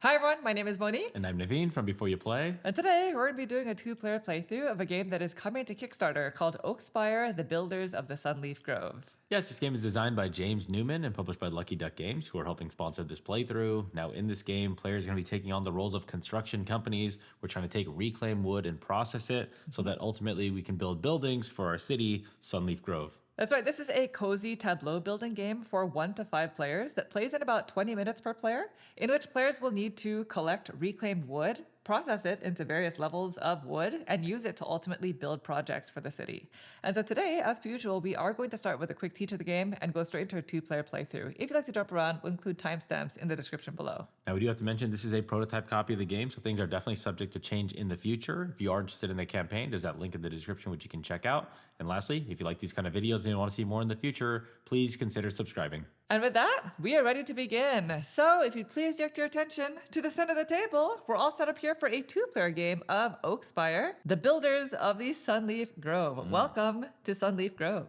Hi everyone, my name is Monique. And I'm Naveen from Before You Play. And today we're going to be doing a two-player playthrough of a game that is coming to Kickstarter called Oakspire, the Builders of the Sunleaf Grove. Yes, this game is designed by James Newman and published by Lucky Duck Games, who are helping sponsor this playthrough. Now, in this game, players are going to be taking on the roles of construction companies. We're trying to take reclaimed wood and process it so that ultimately we can build buildings for our city, Sunleaf Grove. That's right, this is a cozy tableau building game for 1 to 5 players that plays in about 20 minutes per player, in which players will need to collect reclaimed wood, process it into various levels of wood, and use it to ultimately build projects for the city. And so today, as per usual, we are going to start with a quick teach of the game and go straight into a 2-player playthrough. If you'd like to jump around, we'll include timestamps in the description below. Now, we do have to mention this is a prototype copy of the game, so things are definitely subject to change in the future. If you are interested in the campaign, there's that link in the description which you can check out. And lastly, if you like these kind of videos and you want to see more in the future, please consider subscribing. And with that, we are ready to begin. So if you'd please direct your attention to the center of the table, we're all set up here for a 2-player game of Oakspire, the Builders of the Sunleaf Grove. Welcome to Sunleaf Grove.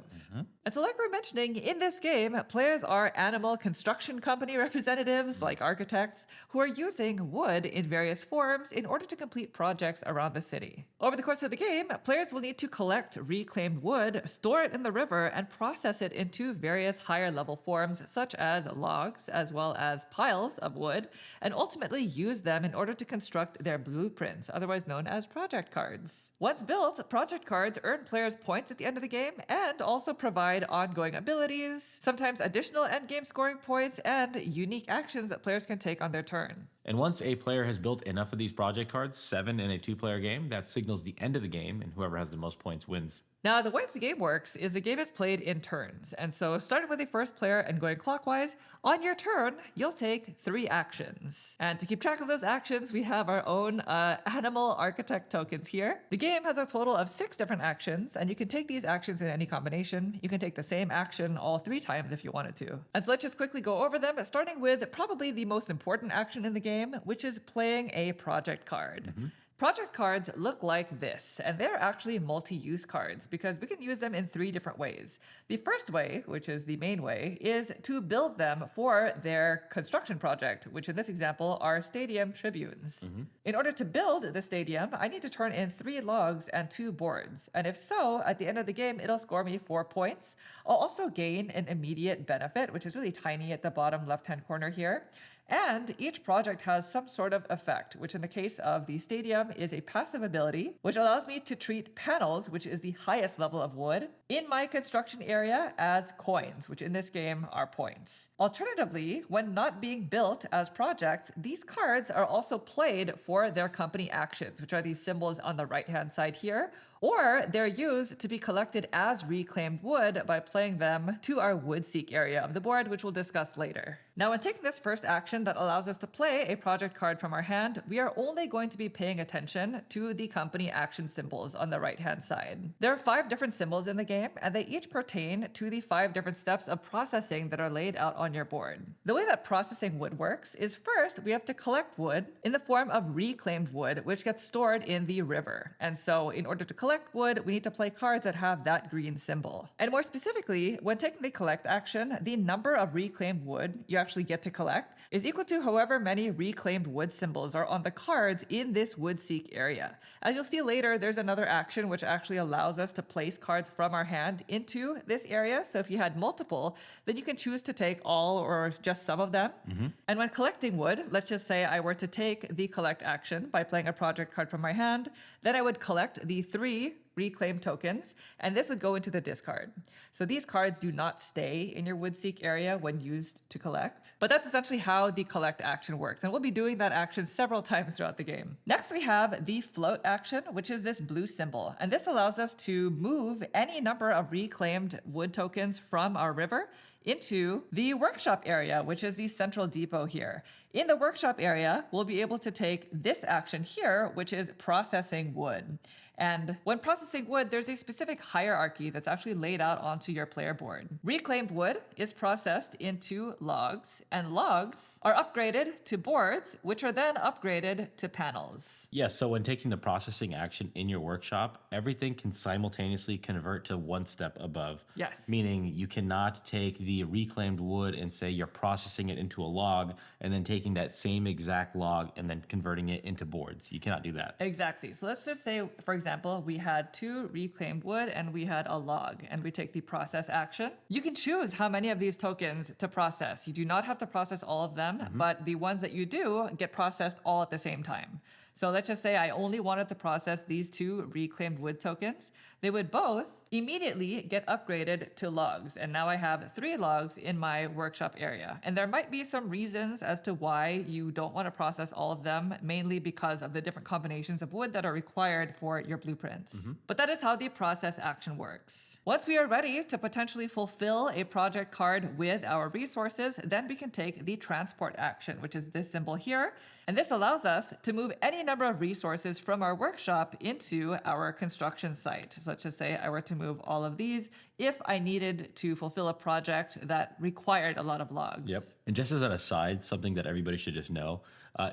And so like we're mentioning, in this game, players are animal construction company representatives, like architects, who are using wood in various forms in order to complete projects around the city. Over the course of the game, players will need to collect reclaimed wood, store it in the river, and process it into various higher level forms, such as logs, as well as piles of wood, and ultimately use them in order to construct their blueprints, otherwise known as project cards. Once built, project cards earn players points at the end of the game and also provide ongoing abilities, sometimes additional endgame scoring points, and unique actions that players can take on their turn. And once a player has built enough of these project cards, 7 in a 2-player game, that signals the end of the game, and whoever has the most points wins. Now, the way the game works is the game is played in turns. And so starting with the first player and going clockwise, on your turn, you'll take 3 actions. And to keep track of those actions, we have our own animal architect tokens here. The game has a total of 6 different actions, and you can take these actions in any combination. You can take the same action all 3 times if you wanted to. And so let's just quickly go over them, starting with probably the most important action in the game, which is playing a project card. Project cards look like this, and they're actually multi-use cards because we can use them in 3 different ways. The first way, which is the main way, is to build them for their construction project, which in this example are stadium tribunes. In order to build the stadium, I need to turn in 3 logs and 2 boards. And if so, at the end of the game, it'll score me 4 points. I'll also gain an immediate benefit, which is really tiny at the bottom left-hand corner here. And each project has some sort of effect, which in the case of the stadium is a passive ability, which allows me to treat panels, which is the highest level of wood, in my construction area as coins, which in this game are points. Alternatively, when not being built as projects, these cards are also played for their company actions, which are these symbols on the right-hand side here, or they're used to be collected as reclaimed wood by playing them to our wood seek area of the board, which we'll discuss later. Now, when taking this first action that allows us to play a project card from our hand, we are only going to be paying attention to the company action symbols on the right-hand side. There are 5 different symbols in the game, and they each pertain to the 5 different steps of processing that are laid out on your board. The way that processing wood works is first, we have to collect wood in the form of reclaimed wood, which gets stored in the river. And so in order to collect wood, we need to play cards that have that green symbol. And more specifically, when taking the collect action, the number of reclaimed wood you actually get to collect is equal to however many reclaimed wood symbols are on the cards in this wood seek area. As you'll see later, there's another action which actually allows us to place cards from our hand into this area. So if you had multiple, then you can choose to take all or just some of them. And when collecting wood, let's just say I were to take the collect action by playing a project card from my hand, then I would collect the 3 reclaim tokens, and this would go into the discard. So these cards do not stay in your wood seek area when used to collect, but that's essentially how the collect action works, and we'll be doing that action several times throughout the game. Next, we have the float action, which is this blue symbol, and this allows us to move any number of reclaimed wood tokens from our river into the workshop area, which is the central depot here. In the workshop area, we'll be able to take this action here, which is processing wood. And when processing wood, there's a specific hierarchy that's actually laid out onto your player board. Reclaimed wood is processed into logs, and logs are upgraded to boards, which are then upgraded to panels. Yes, so when taking the processing action in your workshop, everything can simultaneously convert to 1 step above. Yes. Meaning you cannot take the reclaimed wood and say you're processing it into a log and then taking taking that same exact log and then converting it into boards. You cannot do that. Exactly. So let's just say, for example, we had 2 reclaimed wood and we had a log, and we take the process action. You can choose how many of these tokens to process. You do not have to process all of them, but the ones that you do get processed all at the same time. So let's just say I only wanted to process these 2 reclaimed wood tokens. They would both immediately get upgraded to logs. And now I have 3 logs in my workshop area. And there might be some reasons as to why you don't want to process all of them, mainly because of the different combinations of wood that are required for your blueprints. But that is how the process action works. Once we are ready to potentially fulfill a project card with our resources, then we can take the transport action, which is this symbol here. And this allows us to move any number of resources from our workshop into our construction site. So let's just say I were to move all of these if I needed to fulfill a project that required a lot of logs. Yep. And just as an aside, something that everybody should just know,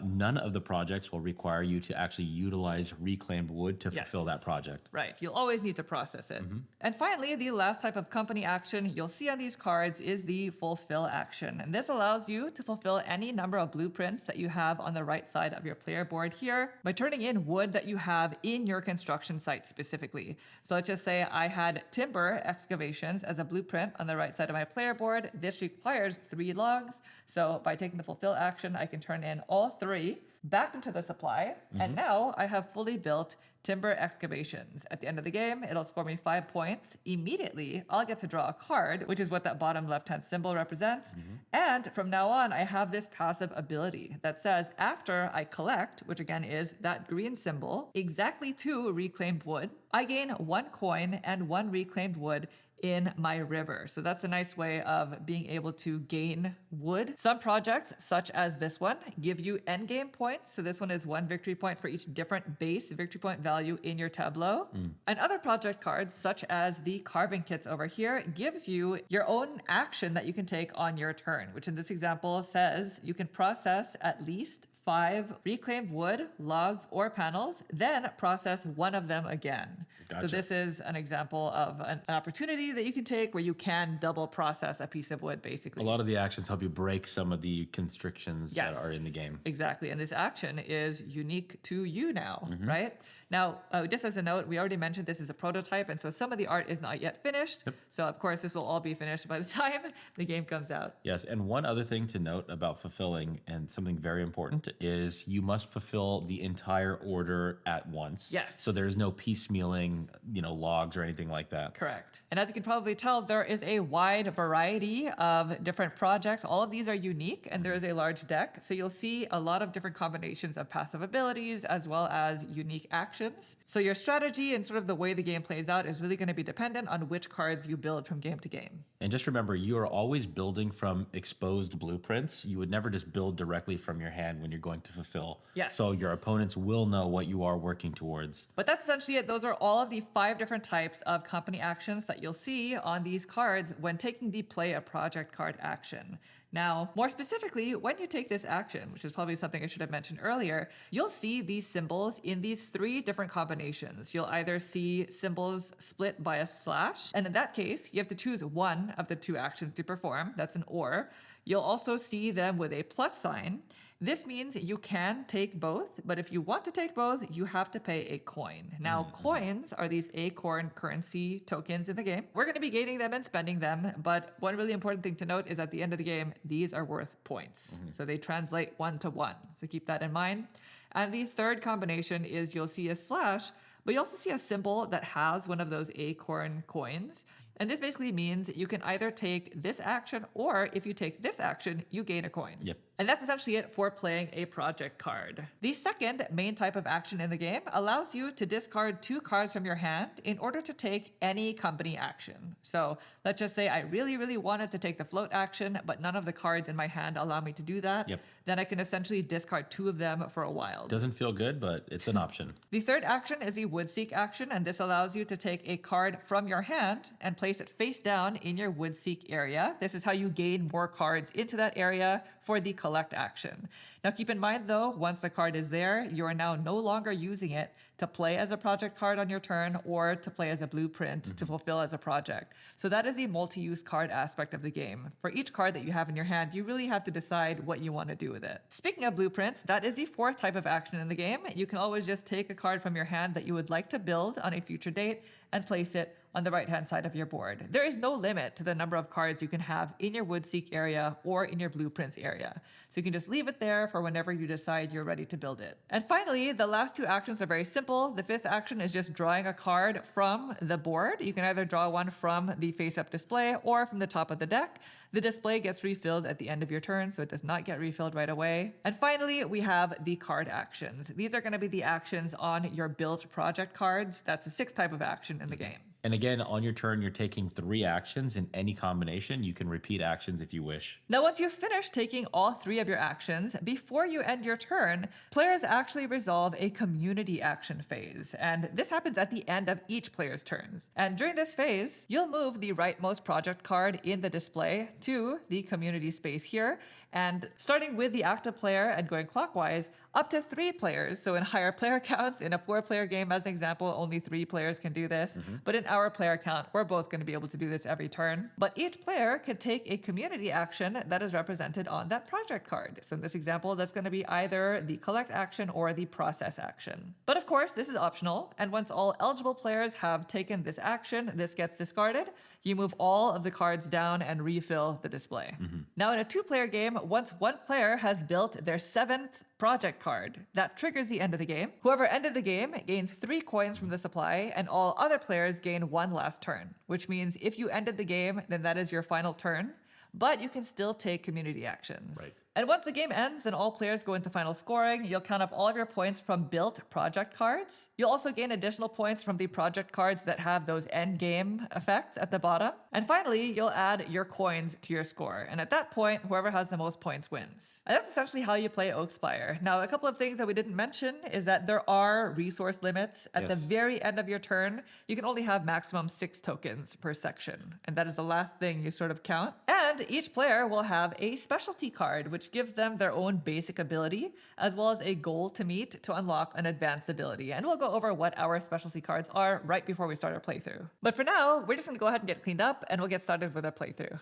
none of the projects will require you to actually utilize reclaimed wood to fulfill that project. Right. You'll always need to process it. And finally, the last type of company action you'll see on these cards is the fulfill action. And this allows you to fulfill any number of blueprints that you have on the right side of your player board here by turning in wood that you have in your construction site specifically. So let's just say I had timber excavations as a blueprint on the right side of my player board. This requires 3 logs. So by taking the fulfill action, I can turn in all 3 back into the supply. And now I have fully built timber excavations. At the end of the game, it'll score me 5 points. Immediately, I'll get to draw a card, which is what that bottom left-hand symbol represents. And from now on, I have this passive ability that says after I collect, which again is that green symbol, exactly 2 reclaimed wood, I gain 1 coin and 1 reclaimed wood in my river. So that's a nice way of being able to gain wood. Some projects, such as this one, give you endgame points. So this one is 1 victory point for each different base victory point value in your tableau. And other project cards, such as the carving kits over here, gives you your own action that you can take on your turn, which in this example says you can process at least 5 reclaimed wood, logs, or panels, then process 1 of them again. Gotcha. So this is an example of an opportunity that you can take where you can double process a piece of wood, basically. A lot of the actions help you break some of the constrictions that are in the game. Exactly. And this action is unique to you now, right? Now, just as a note, we already mentioned this is a prototype, and so some of the art is not yet finished. So, of course, this will all be finished by the time the game comes out. Yes, and one other thing to note about fulfilling, and something very important, is you must fulfill the entire order at once. Yes. So there's no piecemealing, logs or anything like that. Correct. And as you can probably tell, there is a wide variety of different projects. All of these are unique, and there is a large deck. So you'll see a lot of different combinations of passive abilities as well as unique actions. So your strategy and sort of the way the game plays out is really going to be dependent on which cards you build from game to game. And just remember, you are always building from exposed blueprints. You would never just build directly from your hand when you're going to fulfill. Yes. So your opponents will know what you are working towards. But that's essentially it. Those are all of the 5 different types of company actions that you'll see on these cards when taking the play a project card action. Now, more specifically, when you take this action, which is probably something I should have mentioned earlier, you'll see these symbols in these 3 different combinations. You'll either see symbols split by a slash, and in that case, you have to choose one of the 2 actions to perform. That's an or. You'll also see them with a plus sign. This means you can take both, but if you want to take both, you have to pay a coin. Now, coins are these acorn currency tokens in the game. We're going to be gaining them and spending them, but one really important thing to note is at the end of the game, these are worth points. So they translate 1 to 1. So keep that in mind. And the third combination is you'll see a slash, but you also see a symbol that has one of those acorn coins. And this basically means you can either take this action, or if you take this action, you gain a coin. Yep. And that's essentially it for playing a project card. The second main type of action in the game allows you to discard 2 cards from your hand in order to take any company action. So let's just say I really, really wanted to take the float action, but none of the cards in my hand allow me to do that. Yep. Then I can essentially discard 2 of them for a while. Doesn't feel good, but it's an option. The third action is the wood seek action, and this allows you to take a card from your hand and place it face down in your Woodseek area. This is how you gain more cards into that area for the collect action. Now keep in mind though, once the card is there, you are now no longer using it to play as a project card on your turn or to play as a blueprint to fulfill as a project. So that is the multi-use card aspect of the game. For each card that you have in your hand, you really have to decide what you want to do with it. Speaking of blueprints, that is the fourth type of action in the game. You can always just take a card from your hand that you would like to build on a future date and place it on the right-hand side of your board. There is no limit to the number of cards you can have in your Woodseek area or in your blueprints area. So you can just leave it there for whenever you decide you're ready to build it. And finally, the last two actions are very simple. The fifth action is just drawing a card from the board. You can either draw one from the face-up display or from the top of the deck. The display gets refilled at the end of your turn, so it does not get refilled right away. And finally, we have the card actions. These are going to be the actions on your built project cards. That's the sixth type of action in the game. And again, on your turn, you're taking 3 actions in any combination. You can repeat actions if you wish. Now, once you've finished taking all 3 of your actions, before you end your turn, players actually resolve a community action phase. And this happens at the end of each player's turns. And during this phase, you'll move the rightmost project card in the display to the community space here. And starting with the active player and going clockwise, up to 3 players. So in higher player counts, in a 4-player game, as an example, only 3 players can do this. But in our player count, we're both going to be able to do this every turn. But each player can take a community action that is represented on that project card. So in this example, that's going to be either the collect action or the process action. But of course, this is optional. And once all eligible players have taken this action, this gets discarded. You move all of the cards down and refill the display. Now in a 2-player game, once one player has built their 7th project card, that triggers the end of the game. Whoever ended the game gains 3 coins from the supply, and all other players gain 1 last turn, which means if you ended the game, then that is your final turn, but you can still take community actions. Right. And once the game ends, then all players go into final scoring. You'll count up all of your points from built project cards. You'll also gain additional points from the project cards that have those end game effects at the bottom. And finally, you'll add your coins to your score. And at that point, whoever has the most points wins. And that's essentially how you play Oakspire. Now, a couple of things that we didn't mention is that there are resource limits. At the very end of your turn, you can only have maximum 6 tokens per section. And that is the last thing you sort of count. And each player will have a specialty card, which gives them their own basic ability, as well as a goal to meet to unlock an advanced ability. And we'll go over what our specialty cards are right before we start our playthrough. But for now, we're just going to go ahead and get cleaned up, and we'll get started with our playthrough.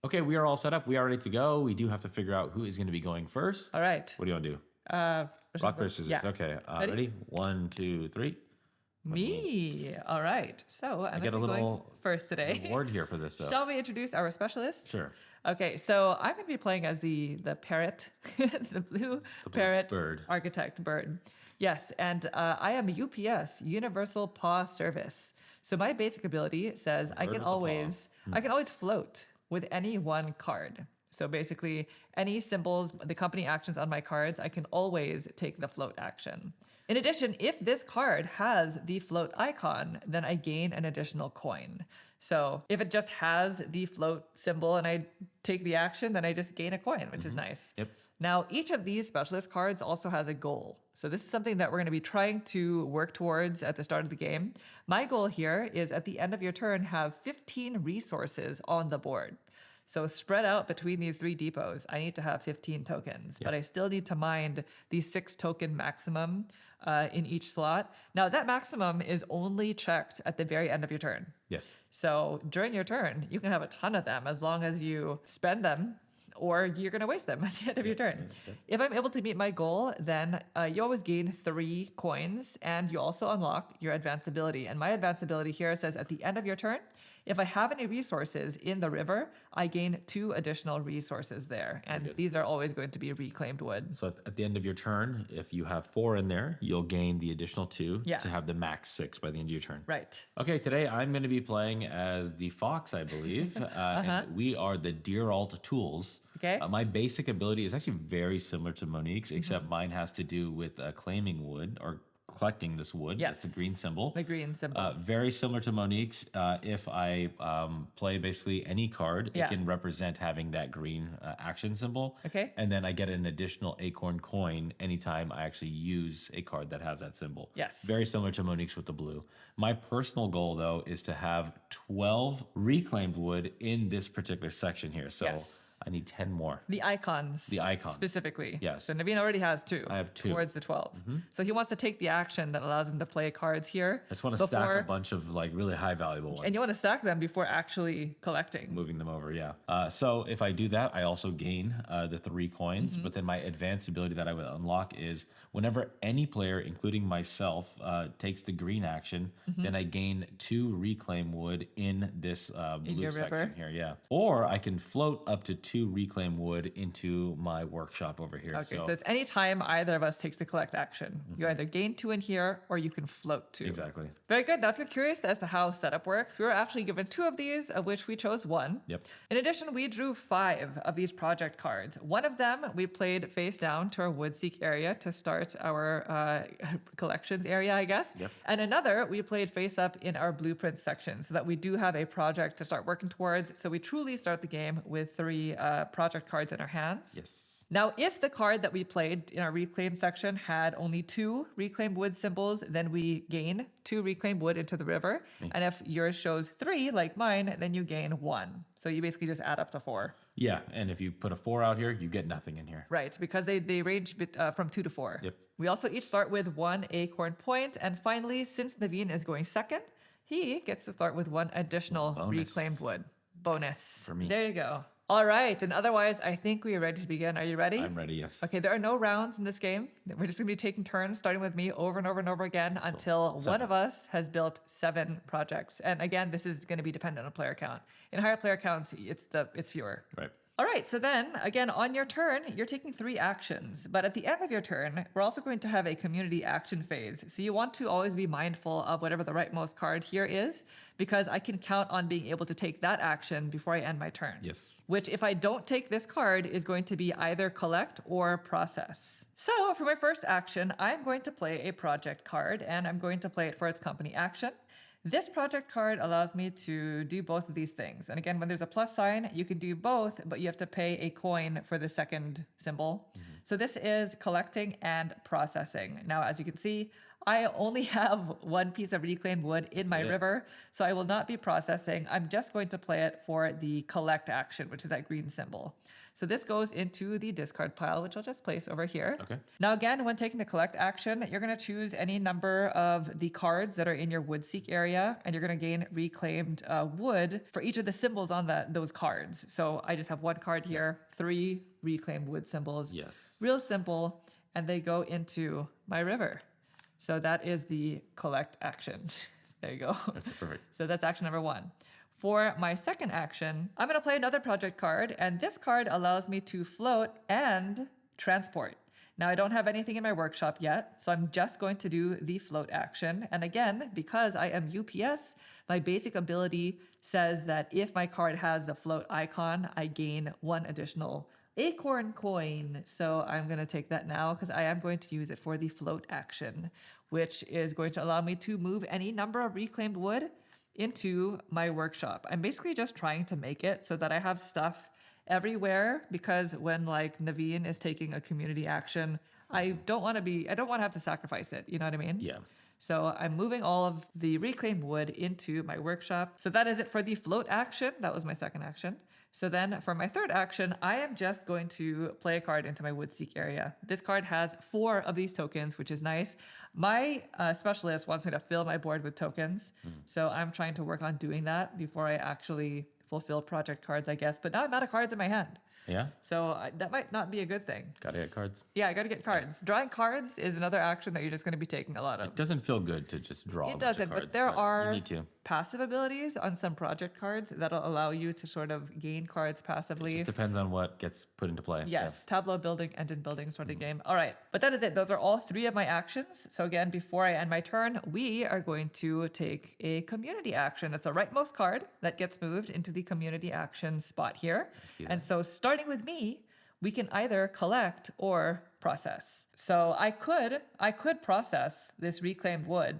Okay, we are all set up. We are ready to go. We do have to figure out who is going to be going first. All right. What do you want to do? Rock, paper, scissors. Yeah. Okay, Ready? ready? 1, 2, 3. Me. All right. So I'm get a going to be going little first today. Reward here for this. Shall we introduce our specialists? Sure. Okay, so I'm going to be playing as the parrot, the blue parrot bird. architect bird. Yes, and I am a UPS, Universal Paw Service. So my basic ability says I can always float with any one card. So basically, any symbols, the company actions on my cards, I can always take the float action. In addition, if this card has the float icon, then I gain an additional coin. So if it just has the float symbol and I take the action, then I just gain a coin, which is nice. Yep. Now, each of these specialist cards also has a goal. So this is something that we're going to be trying to work towards at the start of the game. My goal here is at the end of your turn, have 15 resources on the board. So spread out between these 3 depots, I need to have 15 tokens, but I still need to mine the 6 token maximum in each slot. Now that maximum is only checked at the very end of your turn. Yes. So during your turn, you can have a ton of them as long as you spend them, or you're going to waste them at the end of your turn. If I'm able to meet my goal, then you always gain 3 coins, and you also unlock your advanced ability. And my advanced ability here says at the end of your turn, if I have any resources in the river, I gain 2 additional resources there. And these are always going to be reclaimed wood. So at the end of your turn, if you have 4 in there, you'll gain the additional 2 to have the max 6 by the end of your turn. Right. Okay, today I'm going to be playing as the fox, I believe. And we are the Deer Alt Tools. Okay. My basic ability is actually very similar to Monique's, except mine has to do with claiming wood or collecting this wood. Yes. It's a green symbol. The green symbol. Very similar to Monique's. If I play basically any card, Yeah. it can represent having that green action symbol. Okay. And then I get an additional acorn coin anytime I actually use a card that has that symbol. Yes. Very similar to Monique's with the blue. My personal goal, though, is to have 12 reclaimed wood in this particular section here. So Yes. I need 10 more. The icons. The icons. Specifically. Yes. So Naveen already has 2. I have 2. Towards the 12. So he wants to take the action that allows him to play cards here. I just want to stack a bunch of like really high valuable ones. And you want to stack them before actually collecting. Moving them over, yeah. So if I do that, I also gain the 3 coins. But then my advanced ability that I would unlock is whenever any player, including myself, takes the green action, then I gain 2 reclaim wood in this blue your section river. here, yeah. Or I can float up to 2 reclaim wood into my workshop over here. Okay, so it's any time either of us takes the collect action. You either gain 2 in here or you can float 2. Exactly. Very good. Now, if you're curious as to how setup works, we were actually given 2 of these, of which we chose 1. Yep. In addition, we drew 5 of these project cards. One of them we played face down to our Woodseek area to start our collections area, I guess. Yep. And another we played face up in our blueprint section so that we do have a project to start working towards. So we truly start the game with 3 project cards in our hands. Yes. Now, if the card that we played in our reclaim section had only 2 reclaimed wood symbols, then we gain 2 reclaimed wood into the river. And if yours shows 3, like mine, then you gain 1. So you basically just add up to 4. Yeah, and if you put a 4 out here, you get nothing in here. Right, because they range from 2 to 4. Yep. We also each start with 1 acorn point. And finally, since Naveen is going second, he gets to start with 1 additional Bonus. reclaimed wood. Bonus. For me. There you go. All right, and otherwise, I think we are ready to begin. Are you ready? I'm ready, yes. Okay, there are no rounds in this game. We're just going to be taking turns, starting with me over and over and over again until 7. one of us has built 7 projects. And again, this is going to be dependent on player count. In higher player counts, it's fewer. Right. All right, so then again, on your turn, you're taking 3 actions. But at the end of your turn, we're also going to have a community action phase. So you want to always be mindful of whatever the rightmost card here is, because I can count on being able to take that action before I end my turn. Yes. Which, if I don't take this card, is going to be either collect or process. So for my first action, I'm going to play a project card, and I'm going to play it for its company action. This project card allows me to do both of these things. And again, when there's a plus sign, you can do both, but you have to pay a coin for the second symbol. So this is collecting and processing. Now, as you can see, I only have 1 piece of reclaimed wood in my river, so I will not be processing. I'm just going to play it for the collect action, which is that green symbol. So this goes into the discard pile, which I'll just place over here. Okay. Now again, when taking the collect action, you're going to choose any number of the cards that are in your Woodseek area, and you're going to gain reclaimed wood for each of the symbols on those cards. So I just have 1 card here, 3 reclaimed wood symbols. Yes. Real simple, and they go into my river. So that is the collect action. There you go. Okay, perfect. So that's action number 1. For my second action, I'm going to play another project card, and this card allows me to float and transport. Now, I don't have anything in my workshop yet, so I'm just going to do the float action. And again, because I am UPS, my basic ability says that if my card has the float icon, I gain 1 additional acorn coin. So I'm going to take that now because I am going to use it for the float action, which is going to allow me to move any number of reclaimed wood into my workshop. I'm basically just trying to make it so that I have stuff everywhere, because when like Naveen is taking a community action, I don't want to have to sacrifice it. You know what I mean? Yeah. So I'm moving all of the reclaimed wood into my workshop. So that is it for the float action. That was my second action. So then for my third action, I am just going to play a card into my Woodseek area. This card has 4 of these tokens, which is nice. My specialist wants me to fill my board with tokens. So I'm trying to work on doing that before I actually fulfill project cards, I guess. But now I'm out of cards in my hand. Yeah. So that might not be a good thing. Gotta get cards. Yeah, I got to get cards. Drawing cards is another action that you're just going to be taking a lot of. It doesn't feel good to just draw. It doesn't, but there you are need to. passive abilities on some project cards that'll allow you to sort of gain cards passively. It depends on what gets put into play. Yes, tableau building, engine building sort of game. All right, but that is it. Those are all 3 of my actions. So again, before I end my turn, we are going to take a community action. That's the rightmost card that gets moved into the community action spot here. see And that. so starting with me, we can either collect or process. So I could process this reclaimed wood,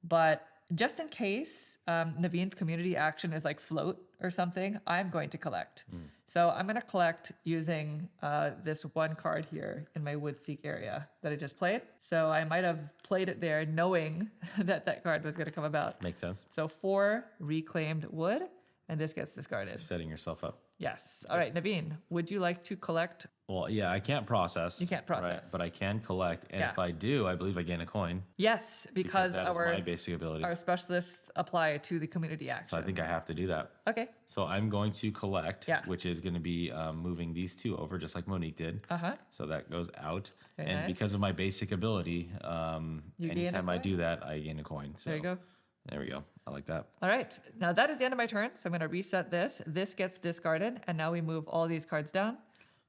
but just in case Naveen's community action is like float or something, I'm going to collect. So I'm going to collect using this one card here in my wood seek area that I just played. So I might have played it there knowing that that card was going to come about. Makes sense. So 4 reclaimed wood, and this gets discarded. Setting yourself up. Yes. All right, Naveen, would you like to collect? Well, yeah, I can't process. You can't process. But I can collect. And Yeah. if I do, I believe I gain a coin. Yes, because that is my basic ability. our specialists apply to the community action. So I think I have to do that. Okay. So I'm going to collect, Yeah. which is going to be moving these 2 over just like Monique did. Uh-huh. So that goes out. Very and nice. because of my basic ability, You gain a anytime I coin? do that, I gain a coin. So There you go. There we go. I like that. All right. Now that is the end of my turn. So I'm going to reset this. This gets discarded. And now we move all these cards down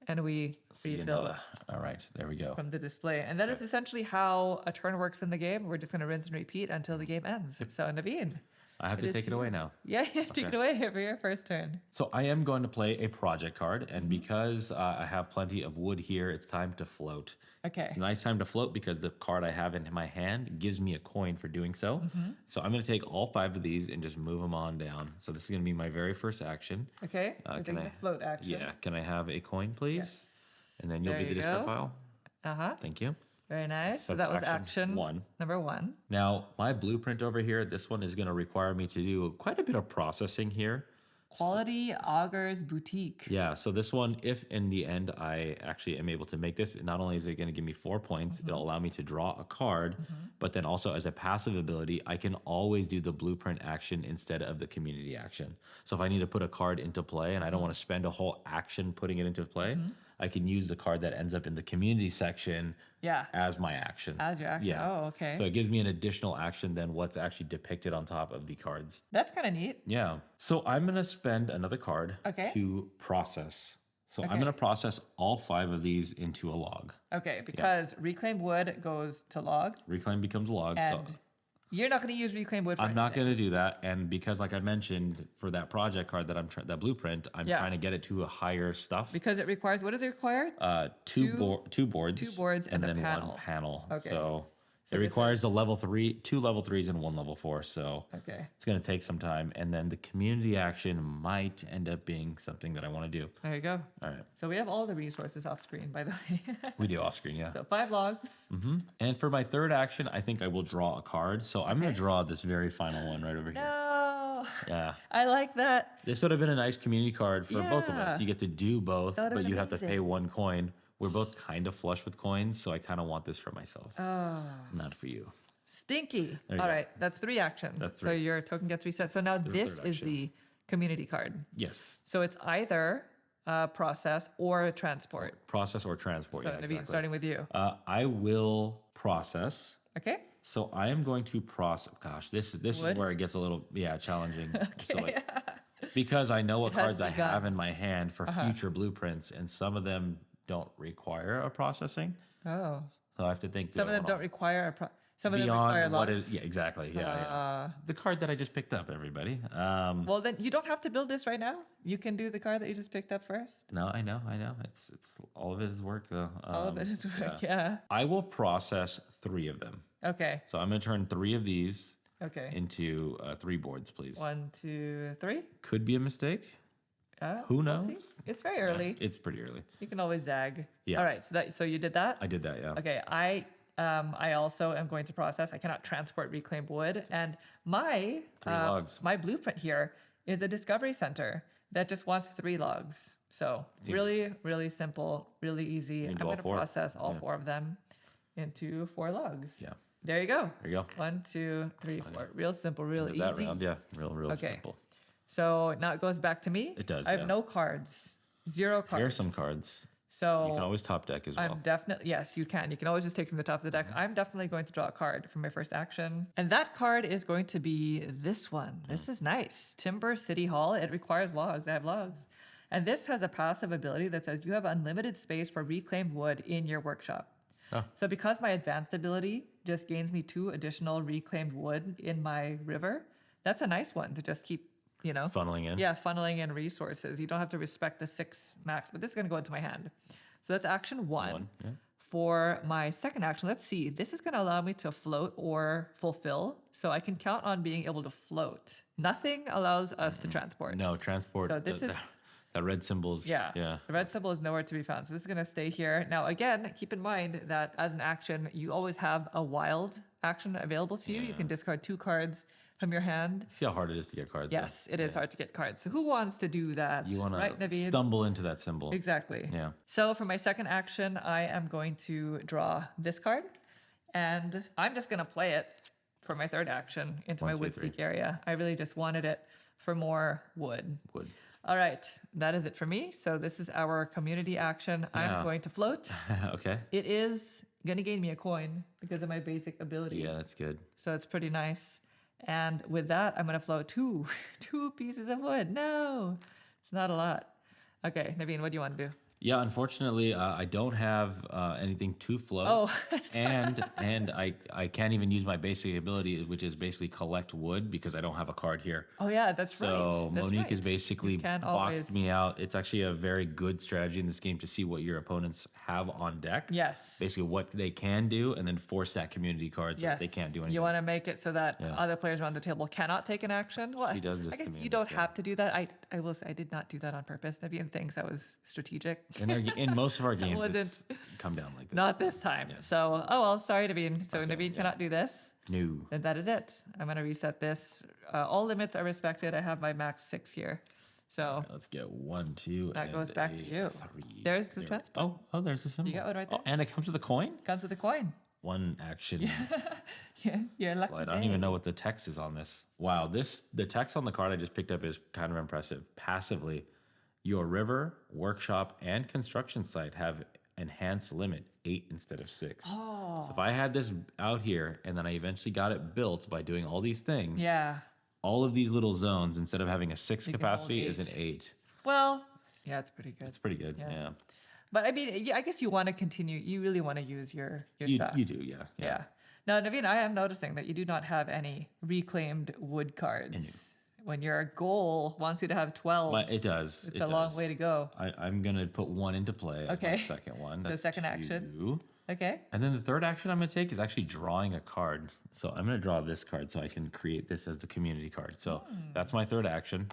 and we See refill another. All right. There we go. from the display. And that is essentially how a turn works in the game. We're just going to rinse and repeat until the game ends. So Naveen. I have to is take it to away you. now. Yeah, you have to take it away for your first turn. So I am going to play a project card. And because I have plenty of wood here, it's time to float. Okay. It's a nice time to float because the card I have in my hand gives me a coin for doing so. So I'm going to take all 5 of these and just move them on down. So this is going to be my very first action. Okay. So can taking I- the float action. Yeah. Can I have a coin, please? Yes. And then you'll There be the you discard go. pile. Uh-huh. Thank you. Very nice. So That's that was action action one. number 1. Now, my blueprint over here, this one is going to require me to do quite a bit of processing here. Quality Augers Boutique. Yeah, so this one, if in the end I actually am able to make this, not only is it going to give me 4 points, it'll allow me to draw a card, but then also as a passive ability, I can always do the blueprint action instead of the community action. So if I need to put a card into play and I don't want to spend a whole action putting it into play, I can use the card that ends up in the community section Yeah. as my action. As your action. Yeah. Oh, okay. So it gives me an additional action than what's actually depicted on top of the cards. That's kind of neat. Yeah. So I'm going to spend another card Okay. to process. So Okay. I'm going to process all 5 of these into a log. Okay, because reclaimed wood goes to log, Reclaim becomes a log. and So you're not going to use reclaimed wood for I'm not anything. going to do that. And because like I mentioned for that project card that that blueprint, I'm Yeah. trying to get it to a higher stuff. Because it requires, what does it require? Two boards. two boards and a then panel. one panel. Okay. So it this requires a is- level 3, 2 level 3s and 1 level 4. So Okay, it's going to take some time. And then the community action might end up being something that I want to do. there you go. All right. So we have all the resources off screen, by the way. We do off screen, yeah. So 5 logs. And for my third action, I think I will draw a card. So I'm going to draw this very final one right over here. No, Yeah. I like that. This would have been a nice community card for both of Yeah. us. You get to do both, That would've but been you'd have to pay amazing. 1 coin. We're both kind of flush with coins, so I kind of want this for myself, Oh, not for you. stinky. There you All go. right, that's 3 actions. That's So 3. your token gets reset. So now the this third is action. the community card. Yes. So it's either process or transport. Process or transport. So Yeah, Naveen, exactly. starting with you. I will process. Okay. So I am going to process. Gosh, this is Wood? where it gets a little challenging. So like, because I know what has cards I begun. have in my hand for future blueprints, and some of them don't require a processing. Oh, So I have to think. some of them don't require some of them require beyond what logs. is. Yeah, exactly. Yeah. The card that I just picked up, everybody. Well, then you don't have to build this right now. You can do the card that you just picked up first. No, I know. It's all of it is work though. All of it is work. Yeah. I will process 3 of them. Okay. So I'm going to turn 3 of these Okay. into 3 boards, please. 1, 2, 3. Could be a mistake. Who we'll knows? see. It's very early. It's pretty early. You can always zag. Yeah. All right. So you did that. I did that, yeah. Okay. I also am going to process. I cannot transport reclaimed wood, and my 3 logs. my blueprint here is a discovery center that just wants 3 logs. So really, really simple, really easy. I'm do all going to 4. process all 4 of them into 4 logs. Yeah. There you go. There you go. 1, 2, 3, 4. Real simple, real Did that easy. round, yeah. Real Okay. simple. So now it goes back to me. It does, I have yeah. no cards. 0 cards. Here are some cards. So You can always top deck as well. I'm definitely, yes, you can. You can always just take from the top of the deck. I'm definitely going to draw a card for my first action. And that card is going to be this one. This is nice. Timber City Hall. It requires logs. I have logs. And this has a passive ability that says you have unlimited space for reclaimed wood in your workshop. Oh. So because my advanced ability just gains me 2 additional reclaimed wood in my river, that's a nice one to just keep Funneling in. Yeah, funneling in resources. You don't have to respect the 6 max, but this is going to go into my hand. So that's action 1. Yeah. For my second action, let's see. This is going to allow me to float or fulfill. So I can count on being able to float. Nothing allows us to transport. No, transport. So this is... That red symbol's... Yeah. Yeah. The red symbol is nowhere to be found. So this is going to stay here. Now, again, keep in mind that as an action, you always have a wild action available to you. You can discard 2 cards from your hand. See how hard it is to get cards. Yes, it is hard to get cards. So who wants to do that? You want right, to Naveen? stumble into that symbol. Exactly. Yeah. So for my second action, I am going to draw this card. And I'm just going to play it for my third action into my wood seek area. I really just wanted it for more wood. All right, that is it for me. So this is our community action. I'm going to float. Okay. It is going to gain me a coin because of my basic ability. Yeah, that's good. So it's pretty nice. And with that, I'm going to float two pieces of wood. No, it's not a lot. Okay, Naveen, what do you want to do? Yeah, unfortunately, I don't have anything to float. Oh, and I can't even use my basic ability, which is basically collect wood, because I don't have a card here. Oh yeah, that's right. So That's Monique right. has basically can't boxed always- me out. It's actually a very good strategy in this game to see what your opponents have on deck. Yes. Basically what they can do, and then force that community card so that they can't do anything. You want to make it so that other players around the table cannot take an action. Well, She does this I guess to me in you this don't game. have to do that. I will say I did not do that on purpose. Naveen thinks I was strategic. In most of our games, wasn't- it's come down like this. Not this time. So, oh well, sorry, Naveen. So Naveen cannot do this. No. Then that is it. I'm going to reset this. All limits are respected. I have my max 6 here. So Let's get 1, 2, that and goes back to you. 3. There's the transport. Oh, there's the symbol. You got one right there. Oh, and it comes with a coin? Comes with a coin. 1 action. Yeah, you're lucky. Slide. I don't even know what the text is on this. Wow, the text on the card I just picked up is kind of impressive. Passively, your river, workshop, and construction site have enhanced limit 8 instead of 6. Oh. So if I had this out here and then I eventually got it built by doing all these things, Yeah. all of these little zones, instead of having a 6 They can capacity, hold is an 8. Well, yeah, it's pretty good. It's pretty good. Yeah. But I mean, I guess you want to continue. You really want to use your stuff. You do, yeah. Yeah. Now, Naveen, I am noticing that you do not have any reclaimed wood cards. When your goal wants you to have 12, But it does. it's a long way to go. I'm going to put 1 into play as my second one. That's second action. 2. Okay. And then the third action I'm going to take is actually drawing a card. So I'm going to draw this card so I can create this as the community card. So that's my third action.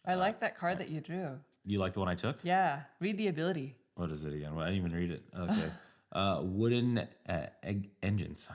I like that card that you drew. You like the one I took? Yeah. Read the ability. What is it again? Well, I didn't even read it. Okay. Wooden engines.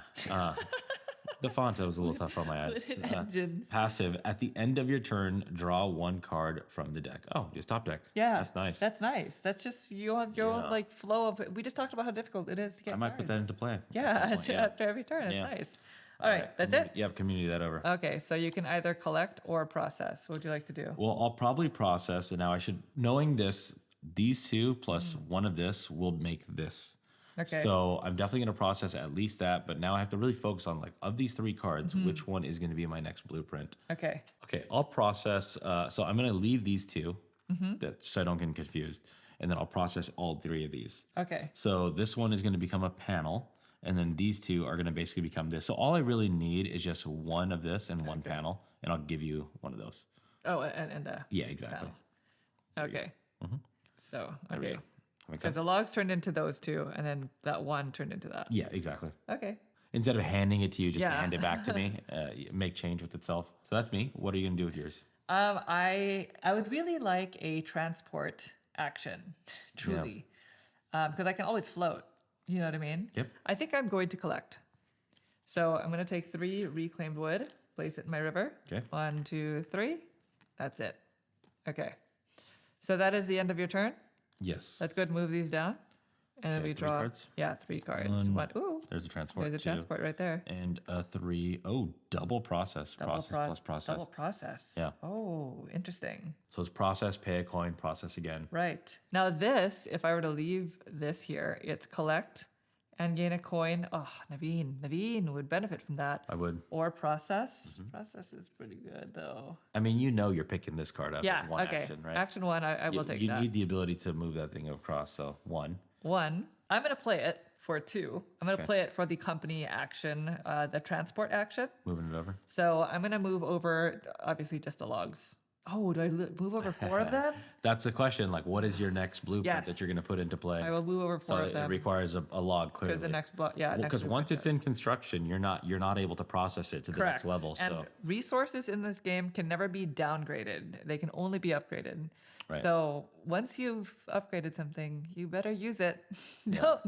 The font was a little tough on my eyes. Wooden engines. Passive. At the end of your turn, draw 1 card from the deck. Oh, just top deck. Yeah. That's nice. That's nice. That's just you have your own like flow of. We just talked about how difficult it is to get. I might put that into play. Yeah, at some point, after every turn. It's Yeah. nice. All right, that's it. Yep, community that over. Okay, so you can either collect or process. What would you like to do? Well, I'll probably process, and now I should, knowing this, these 2 plus 1 of this will make this. Okay. So I'm definitely going to process at least that, but now I have to really focus on, like, of these 3 cards, which one is going to be my next blueprint. Okay. Okay, I'll process. So I'm going to leave these 2 so I don't get confused, and then I'll process all 3 of these. Okay. So this one is going to become a panel, and then these 2 are going to basically become this. So all I really need is just 1 of this and 1 panel, and I'll give you 1 of those. Oh, and the Yeah, exactly. panel. Okay. So There we okay. go. That makes Because sense? the logs turned into those 2, and then that 1 turned into that. Yeah, exactly. Okay. Instead of handing it to you, just Yeah. hand it back to me. Make change with itself. So that's me. What are you going to do with yours? I would really like a transport action, truly, because I can always float. You know what I mean? Yep. I think I'm going to collect. So I'm going to take 3 reclaimed wood, place it in my river. Okay. 1, 2, 3. That's it. Okay. So that is the end of your turn. Yes. Let's go ahead and move these down. And then Okay, we 3 draw. cards? Yeah, 3 cards. One. Ooh, There's a transport. there's a 2. transport right there. And a 3. Oh, double process. Process plus process. Double process. Yeah. Oh, interesting. So it's process, pay a coin, process again. Right. Now this, if I were to leave this here, it's collect and gain a coin. Oh, Naveen would benefit from that. I would. Or process. Process is pretty good though. I mean, you know you're picking this card up Yeah. as 1 Okay. action, right? Action 1, I will take you that. need the ability to move that thing across. So 1. 1. I'm going to play it for 2. I'm going to play it for the company action, the transport action. Moving it over. So I'm going to move over, obviously, just the logs. Oh, do I move over 4 of them? That's the question. Like, what is your next blueprint that you're Yes. going to put into play? I will move over 4 So of it them. requires a log clearly. Because the next block, yeah. Well, next because once blueprint it's in does. construction, you're not able to process it to the next Correct. level. And So resources in this game can never be downgraded. They can only be upgraded. Right. So once you've upgraded something, you better use it.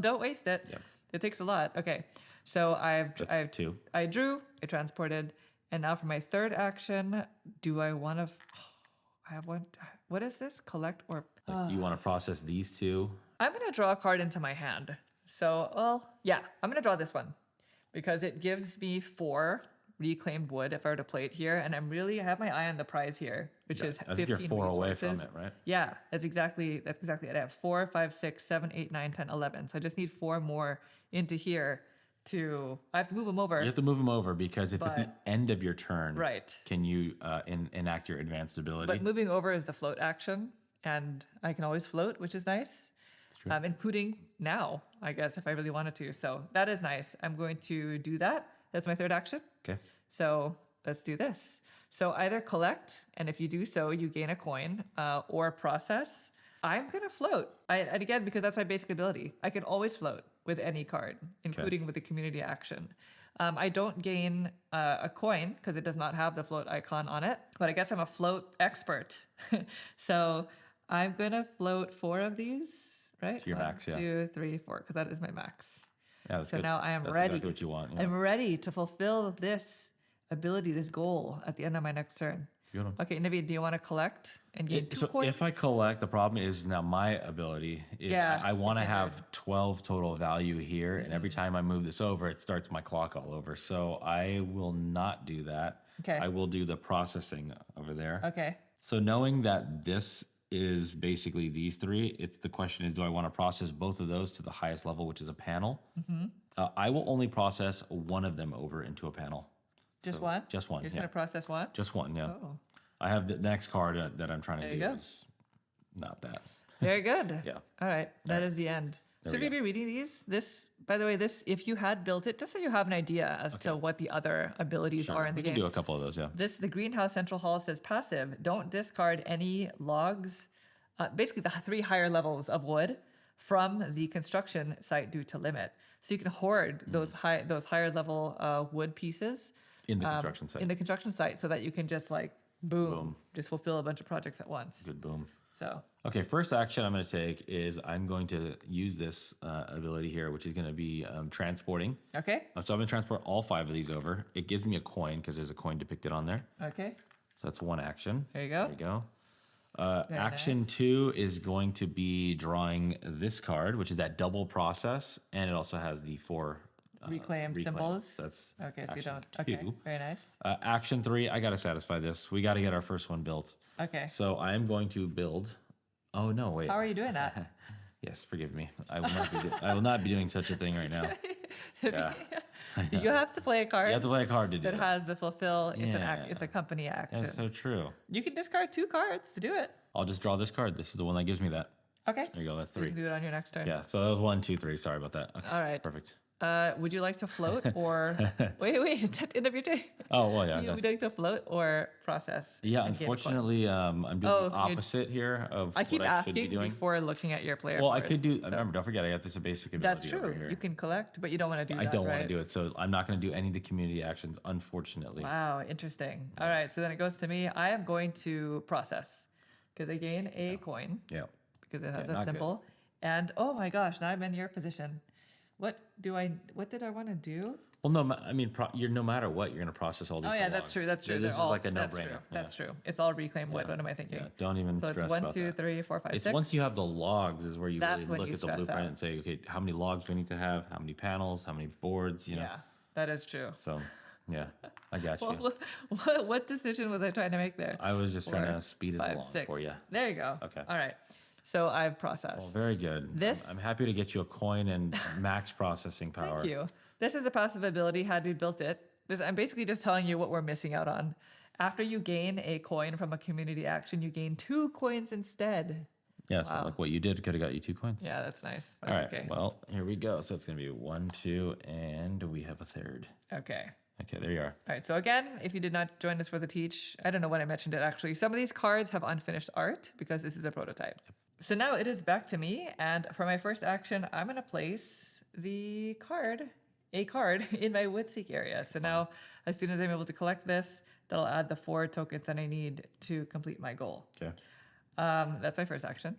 Don't waste it. Yep. It takes a lot. Okay. So that's 2. I drew, I transported, and now for my third action, do I want to? I have one. What is this? Collect or? Like, do you want to process these 2? I'm gonna draw a card into my hand. So, well, yeah, I'm gonna draw this one because it gives me 4 reclaimed wood if I were to play it here, and I have my eye on the prize here, which is 15 I think you're 4 away from resources. it, right? Yeah, that's exactly it. I have 4, 5, 6, 7, 8, 9, 10, 11. So I just need 4 more into here I have to move them over. You have to move them over because it's at the end of your turn. Right. Can you enact your advanced ability? But moving over is the float action, and I can always float, which is nice. True. Including now, I guess, if I really wanted to. So that is nice. I'm going to do that. That's my third action. Okay. So let's do this. So either collect, and if you do so, you gain a coin, or process. I'm going to float. And again, because that's my basic ability, I can always float with any card, including with the community action. I don't gain a coin because it does not have the float icon on it, but I guess I'm a float expert. So I'm going to float 4 of these, right? To your max, yeah. 2, 3, 4, because that is my max. Yeah, that's So good. now I am That's ready. exactly what you want. Yeah. I'm ready to fulfill this ability, this goal at the end of my next turn. Good one. Okay, Nivi, do you want to collect and gain 2 So coins? if I collect, the problem is now my ability is Yeah, I want to it's have 12 total value here, and every time I move this over, it starts my clock all over. So I will not do that. Okay. I will do the processing over there. Okay. So knowing that this is basically these 3, the question is, do I want to process both of those to the highest level, which is a panel? Mm-hmm. I will only process one of them over into a panel. Just So one? Just one. You're just yeah. going to process one? Just one. Yeah. Oh, I have the next card that I'm trying to There do you go. is not that. very good. Yeah. All right, that is the end. There Should we we be reading these? This, by the way, if you had built it, just so you have an idea as to what the other abilities are in the We can game. do a couple of those. Yeah. The Greenhouse Central Hall says passive. Don't discard any logs, basically the 3 higher levels of wood from the construction site due to limit. So you can hoard those higher level wood pieces In the construction site. in the construction site, so that you can just like boom, just fulfill a bunch of projects at once. Good boom. So Okay, first action I'm going to take is I'm going to use this ability here, which is going to be transporting. okay, So I'm going to transport all 5 of these over. It gives me a coin because there's a coin depicted on there. okay, So that's one action. there you go. There you go. Very Action nice. 2 is going to be drawing this card, which is that double process, and it also has the 4 Reclaim symbols. That's Okay, so you action don't. Okay, 2. very nice. Action 3, I got to satisfy this. We got to get our first one built. Okay, So I am going to build. Oh no! Wait. how are you doing that? Yes, forgive me. I will not be. I will not be doing such a thing right now. Yeah. You have to play a card You have to play a card to do that it. has the fulfill. It's an act. Yeah. It's a company action. That's so true. You can discard 2 cards to do it. I'll just draw this card. This is the one that gives me that. Okay. There you go. That's So you 3. can do it on your next turn. Yeah. So that was 1, 2, 3. Sorry about that. Okay. All right. Perfect. Would you like to float or wait? It's at the end of your day. Oh well, yeah. You no. would like to float or process? Yeah. and gain a coin? Unfortunately, I'm doing Oh, the you're- opposite here of I keep what I should be asking doing. before looking at your player. Well, I board, could do. so- Remember, don't forget, I got this basic ability. That's over true. here. You can collect, but you don't want to do I that. don't want right? to do it, so I'm not going to do any of the community actions, unfortunately. Wow, interesting. All right, so then it goes to me. I am going to process because I gain a coin Yeah. because it has Yeah, that not good. symbol. And oh my gosh, now I'm in your position. What did I want to do? Well, no, I mean, you're no matter what, you're going to process all these. Oh yeah, logs. that's true. That's true. This They're is all- like a that's no-brainer. true. Yeah. That's true. It's all reclaimed wood. What am I thinking? Yeah, don't even So stress it's 1, about 2, that. 3, 4, 5, It's 6. once you have the logs is where you That's really when look you at the stress blueprint out. and say, okay, how many logs we need to have, how many panels, how many boards, you know. Yeah, that is true. So, yeah, I got you. What decision was I trying to make there? I was just trying 4, to speed it 5, along 6. for you. There you go. Okay. All right. So I've Well, processed. very good. This- I'm happy to get you a coin and max processing power. Thank you. This is a passive ability. Had we built it, I'm basically just telling you what we're missing out on. After you gain a coin from a community action, you gain 2 coins instead. Yeah, so Wow. like what you did could have got you 2 coins. Yeah, that's nice. All That's right. okay. Well, here we go. So it's going to be 1, 2, and we have a third. Okay. Okay, there you are. All right, so again, if you did not join us for the teach, I don't know when I mentioned it actually. Some of these cards have unfinished art because this is a prototype. So now it is back to me, and for my first action, I'm going to place a card in my Woodseek area. So now, as soon as I'm able to collect this, that'll add the 4 tokens that I need to complete my goal. Okay. That's my first action.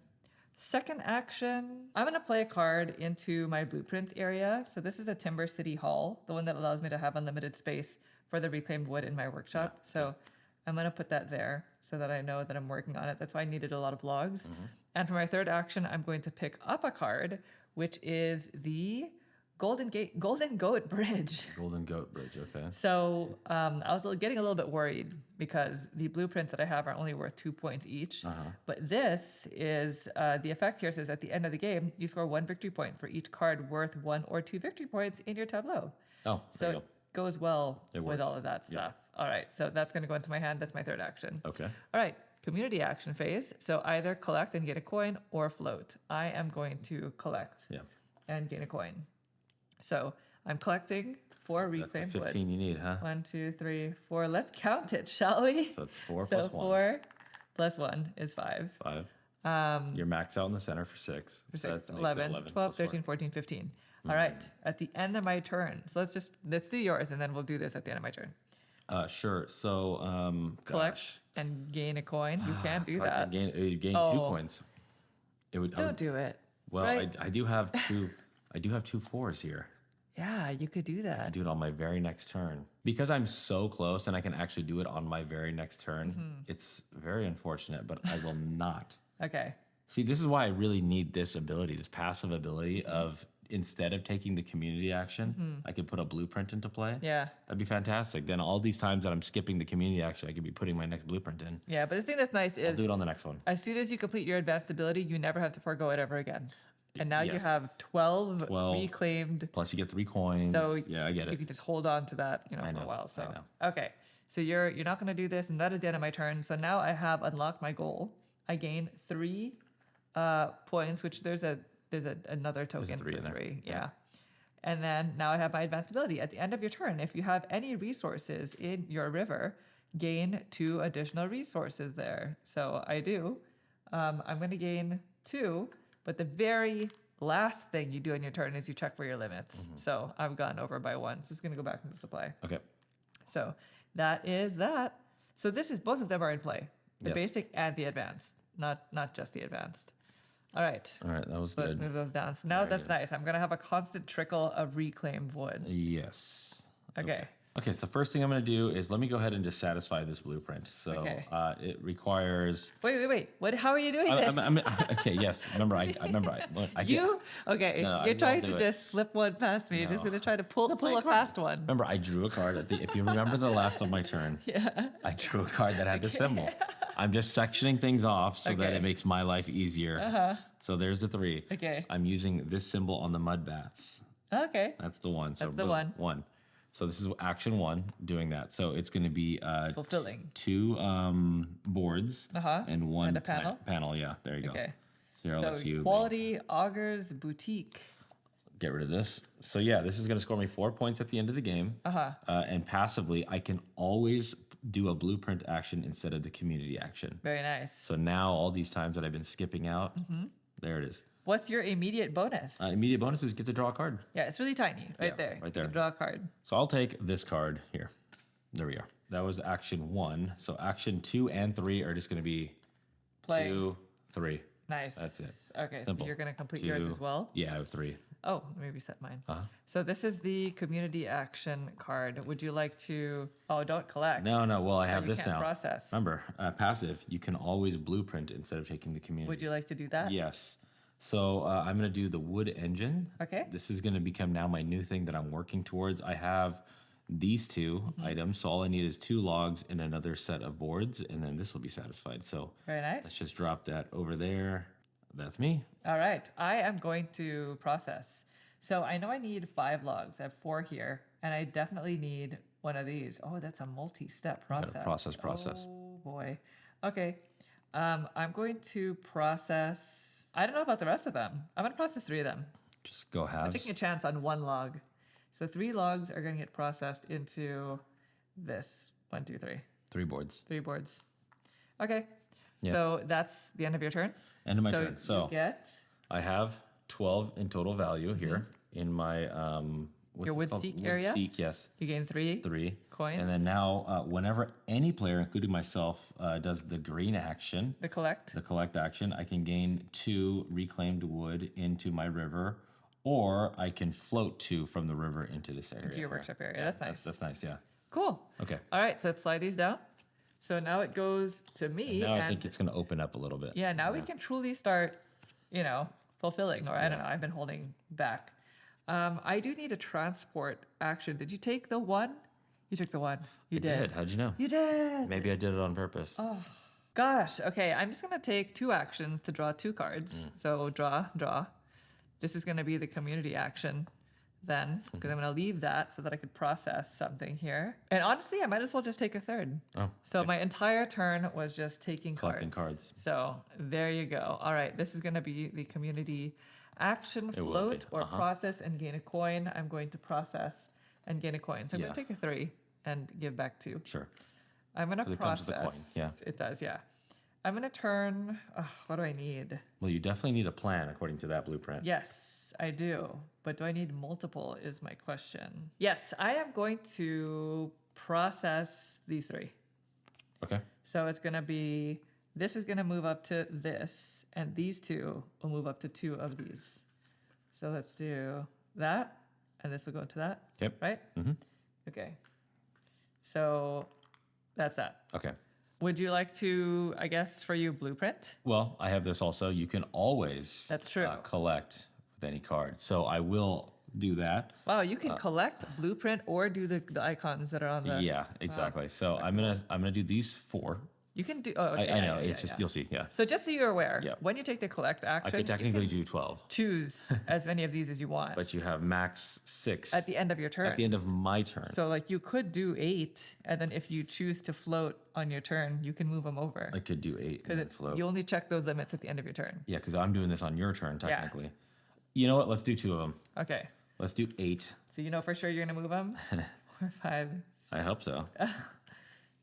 Second action, I'm going to play a card into my blueprints area. So this is a Timber City Hall, the one that allows me to have unlimited space for the reclaimed wood in my workshop. Yeah, so I'm going to put that there so that I know that I'm working on it. That's why I needed a lot of logs. And for my third action, I'm going to pick up a card, which is the Golden Goat Bridge. Golden Goat Bridge, okay. So I was getting a little bit worried because the blueprints that I have are only worth 2 points each. But this is, the effect here says at the end of the game, you score 1 victory point for each card worth 1 or 2 victory points in your tableau. Oh, so it goes well with works. all of that stuff. All right, so that's going to go into my hand. That's my third action. Okay. All right, community action phase. So either collect and get a coin or float. I am going to collect and gain a coin. So I'm collecting 4 reclaimed wood. That's the 15 you need, huh? 1, 2, 3, 4. Let's count it, shall we? So it's 4 So plus 1. 4 plus 1 is 5. 5. You're maxed out in the center for 6. For So 6, that makes it 11, 12, plus 4. 13, 14, 15. All right, at the end of my turn. So let's do yours, and then we'll do this at the end of my turn. Sure. So, Collect and gain a coin. You can't do If I that. could gain 2 coins. It would. Don't do it. Well, right? I do have 2. I do have 2 4s here. Yeah, you could do I that. can do it on my very next turn. Because I'm so close and I can actually do it on my very next turn, it's very unfortunate, but I will not. Okay. See, this is why I really need this ability, this passive ability of instead of taking the community action, I could put a blueprint into play. Yeah. That'd be fantastic. Then all these times that I'm skipping the community action, I could be putting my next blueprint in. Yeah, but the thing that's nice I'll is do it on the next one. as soon as you complete your advanced ability, you never have to forego it ever again. And now you Yes. have 12 12. reclaimed. Plus you get 3 coins. So yeah, I get you it. can just hold on to that, for I a know, while. So I know. okay, so you're not going to do this, and that is the end of my turn. So now I have unlocked my goal. I gain 3 points, which there's another token 3 for in there. 3. Yeah. And then now I have my advanced ability. At the end of your turn, if you have any resources in your river, gain 2 additional resources there. So I do. I'm going to gain 2, but the very last thing you do on your turn is you check for your limits. So I've gone over by 1. So it's going to go back into supply. Okay. So that is that. So this is both of them are in play, the Yes. basic and the advanced, not just the advanced. All right. All right, that was So let's good. move those down. So now Very that's good. nice. I'm gonna have a constant trickle of reclaimed wood. Yes. Okay. Okay, so first thing I'm going to do is let me go ahead and just satisfy this blueprint. So Okay. It requires. Wait. What? How are you doing this? Okay, yes. Remember, I You okay? No, I You're trying will to do it. just slip one past me. You're just No. gonna try to pull a card. fast one. remember I drew a card at the. If you remember the last of my turn, I drew a card that had the symbol. I'm just sectioning things off so that Okay. it makes my life easier. So there's the 3. Okay. I'm using this symbol on the mud bats. Okay. That's the one. So That's the boom, one. 1. So this is action 1, doing that. So it's going to be Fulfilling. 2 boards and 1 And a panel? Panel, yeah, there you go. Okay. So here I'll So let you quality augers boutique. get rid of this. So yeah, this is going to score me 4 points at the end of the game. And passively, I can always do a blueprint action instead of the community action. Very nice. So now all these times that I've been skipping out, there it is. What's your immediate bonus? Immediate bonus is get to draw a card. Yeah, it's really tiny, right Yeah, there. right You there. can draw a card. So I'll take this card here. There we are. That was action 1. So action 2 and 3 are just going to be Play. 2, 3. Nice. That's it. Okay, Simple. so you're gonna complete yours 2. as well. Yeah, I have 3. Oh, let me reset mine. So this is the community action card. Would you like to? Oh, don't collect. No. Well, I have you this can't now. process. Remember, passive. You can always blueprint instead of taking the community. Would you like to do that? Yes. So I'm going to do the wood engine. Okay. This is going to become now my new thing that I'm working towards. I have these 2 items. So all I need is 2 logs and another set of boards, and then this will be satisfied. So Very nice. let's just drop that over there. That's me. All right, I am going to process. So I know I need 5 logs. I have 4 here, and I definitely need one of these. Oh, that's a multi-step process. process. Oh boy. Okay. I'm going to process. I don't know about the rest of them. I'm going to process 3 of them. Just go I'm halves. taking a chance on 1 log. So 3 logs are going to get processed into this. 1, 2, 3. 3 boards. 3 boards. Okay. Yeah. So that's the end of your turn. End of my turn. So you get I have 12 in total value here in my what's your this wood called? seek area. Seek, yes. You gain 3 coins. And then now, whenever any player, including myself, does the green action, the collect action, I can gain 2 reclaimed wood into my river, or I can float 2 from the river into this area. into your workshop area. That's nice. That's nice, yeah. Cool. Okay. All right. So let's slide these down. So now it goes to me. Now I think it's going to open up a little bit. Yeah. Now we can truly start, fulfilling. Or I don't know. I've been holding back. I do need a transport action. Did you take the 1? You took the 1. You I did. did. How'd you know? You did. Maybe I did it on purpose. Oh, gosh. Okay. I'm just going to take 2 actions to draw 2 cards. So draw. This is going to be the community action then, because I'm going to leave that so that I could process something here. And honestly, I might as well just take a third. Oh, So my entire turn was just taking Collecting cards. cards. So there you go. All right. This is going to be the community action, It will float be. or process and gain a coin. I'm going to process and gain a coin. So I'm going Yeah. to take a 3 and give back 2. Sure. I'm going to 'Cause it comes with process. the coin, It does, yeah. I'm going to turn. What do I need? Well, you definitely need a plan according to that blueprint. Yes, I do. But do I need multiple is my question. Yes, I am going to process these 3. Okay. So it's going to be, this is going to move up to this, and these 2 will move up to 2 of these. So let's do that, and this will go into that, Yep. right? Mm-hmm. Okay. So that's that. Okay. Would you like to, I guess, for you, blueprint? Well, I have this also. You can always That's true. Collect with any card. So I will do that. Wow, you can collect blueprint or do the icons that are on the. Yeah, exactly. So I'm gonna do these 4. You can do. Oh, okay. I know. Yeah, It's just you'll see. Yeah. So just so you're aware, Yeah. when you take the collect action, I could you technically can do 12, choose as many of these as you want but you have max 6 at the end of your turn. at the end of my turn. So like you could do 8, and then if you choose to float on your turn, you can move them over I could do 8 and then because float. you only check those limits at the end of your turn. Yeah, because I'm doing this on your turn technically. You know what? Let's do 2 of them. Okay. Let's do 8. So you know for sure you're gonna move them. 4, 5. I hope so.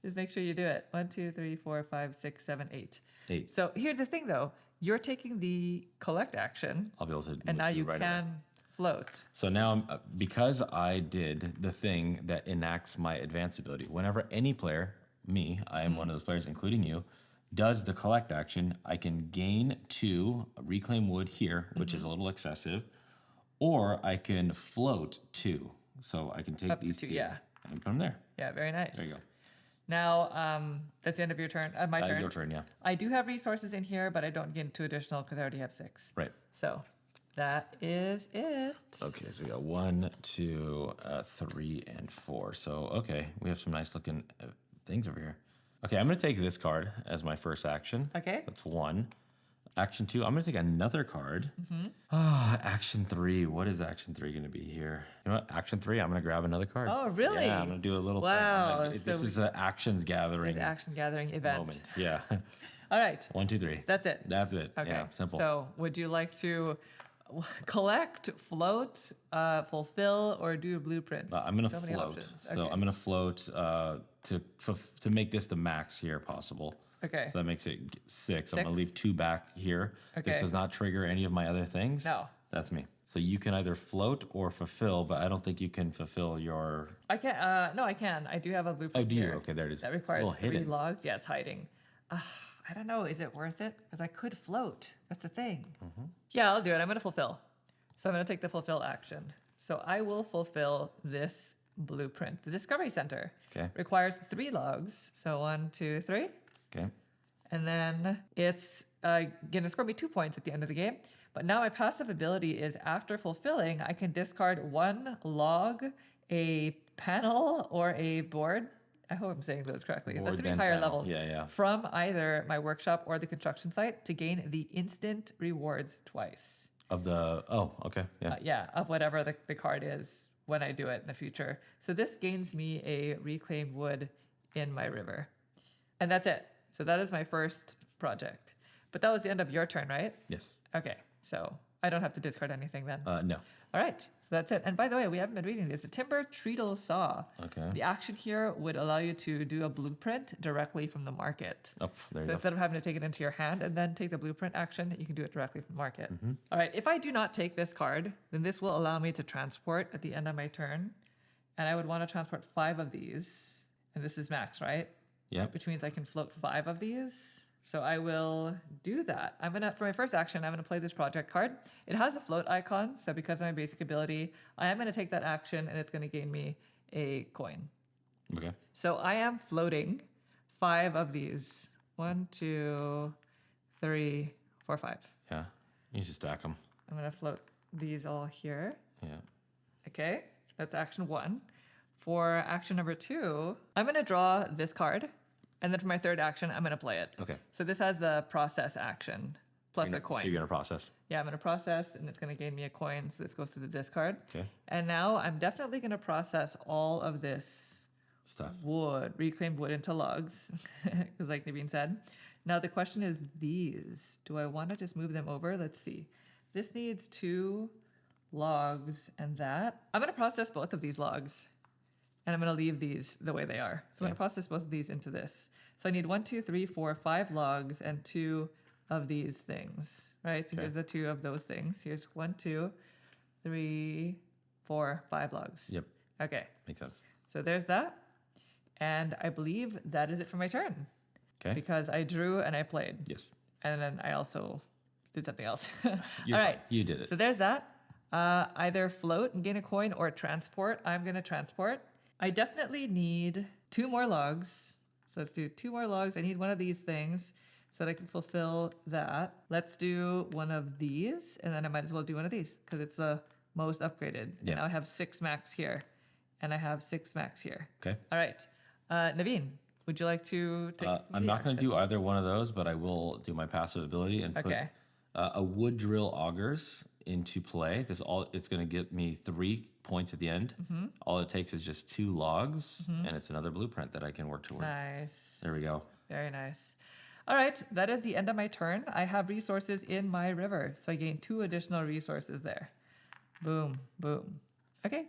Just make sure you do it. 1, 2, 3, 4, 5, 6, 7, 8. 8. So here's the thing, though. You're taking the collect action, I'll be able to. and move now through you right can away. float. So now, because I did the thing that enacts my advance ability, whenever any player, me, I am one of those players, including you, does the collect action, I can gain 2 reclaim wood here, which is a little excessive, or I can float 2. So I can take Up to these 2, 2 yeah. and put them there. Yeah, very nice. There you go. Now, that's the end of your turn. My turn. Your turn, yeah. I do have resources in here, but I don't get 2 additional because I already have 6. Right. So that is it. Okay, so we got 1, 2, 3, and 4. So, okay, we have some nice looking things over here. Okay, I'm going to take this card as my first action. Okay. That's 1. Action 2, I'm going to take another card. Action 3, what is action 3 going to be here? You know what? Action 3, I'm going to grab another card. Oh, really? Yeah, I'm going to do a little Wow, thing. so This is an actions gathering The action gathering event. moment. Yeah. All right. 1, 2, 3. That's it. That's it. Okay. Yeah, simple. So would you like to collect, float, fulfill, or do a blueprint? I'm gonna So many float. options. So Okay. I'm gonna float to make this the max here possible. Okay. So that makes it 6. I'm gonna 6. leave 2 back here. Okay. This does not trigger any of my other things. No. That's me. So you can either float or fulfill, but I don't think you can fulfill your. I can. No, I can. I do have a blueprint. Oh, do you? here. Okay, there it is. That It's a requires little 3 hidden. logs. Yeah, it's hiding. I don't know. Is it worth it? Because I could float. That's the thing. Mm-hmm. Yeah, I'll do it. I'm going to fulfill. So I'm going to take the fulfill action. So I will fulfill this blueprint. The Discovery Center Okay. requires 3 logs. So 1, 2, 3. Okay. And then it's going to score me 2 points at the end of the game. But now my passive ability is after fulfilling, I can discard 1 log, a panel, or a board. I hope I'm saying those correctly. Board, The 3 then higher panel. levels Yeah, yeah. from either my workshop or the construction site to gain the instant rewards twice. Of the. Oh, okay. Yeah. Of whatever the card is when I do it in the future. So this gains me a reclaimed wood in my river. And that's it. So that is my first project. But that was the end of your turn, right? Yes. Okay, so I don't have to discard anything then. No. All right, so that's it. And by the way, we haven't been reading this. A timber treadle saw. Okay. The action here would allow you to do a blueprint directly from the market. Oh, there you So go. instead of having to take it into your hand and then take the blueprint action, you can do it directly from the market. All right, if I do not take this card, then this will allow me to transport at the end of my turn. And I would want to transport 5 of these. And this is max, right? Yep. Which means I can float 5 of these. So I will do that. For my first action, I'm gonna play this project card. It has a float icon, so because of my basic ability, I am gonna take that action and it's gonna gain me a coin. Okay. So I am floating 5 of these. 1, 2, 3, 4, 5. Yeah. You just stack them. I'm gonna float these all here. Yeah. Okay, that's action 1. For action number 2, I'm gonna draw this card. And then for my third action, I'm going to play it. Okay. So this has the process action plus a coin. So you're gonna process. Yeah, I'm going to process, and it's going to gain me a coin. So this goes to the discard. Okay. And now I'm definitely going to process all of this Stuff. wood, reclaimed wood into logs, because like Naveen said. Now the question is these. Do I want to just move them over? Let's see. This needs 2 logs and that. I'm going to process both of these logs. And I'm going to leave these the way they are. So I'm going to process both of these into this. So I need 1, 2, 3, 4, 5 logs and 2 of these things, right? So here's the 2 of those things. Here's 1, 2, 3, 4, 5 logs. Yep. Okay. Makes sense. So there's that. And I believe that is it for my turn. Okay. Because I drew and I played. Yes. And then I also did something else. You're All fine. right. You did it. So there's that. Either float and gain a coin or transport. I'm going to transport. I definitely need 2 more logs. So let's do 2 more logs. I need one of these things so that I can fulfill that. Let's do one of these, and then I might as well do one of these because it's the most upgraded. Yeah. And now I have 6 max here, and I have 6 max here. Okay. All right. Naveen, would you like to take I'm not going to do either one of those, but I will do my passive ability and put Okay. A wood drill augers into play. It's going to get me 3 points at the end. All it takes is just 2 logs, and it's another blueprint that I can work towards. Nice. There we go. Very nice. All right, that is the end of my turn. I have resources in my river, so I gain 2 additional resources there. Boom, boom. Okay,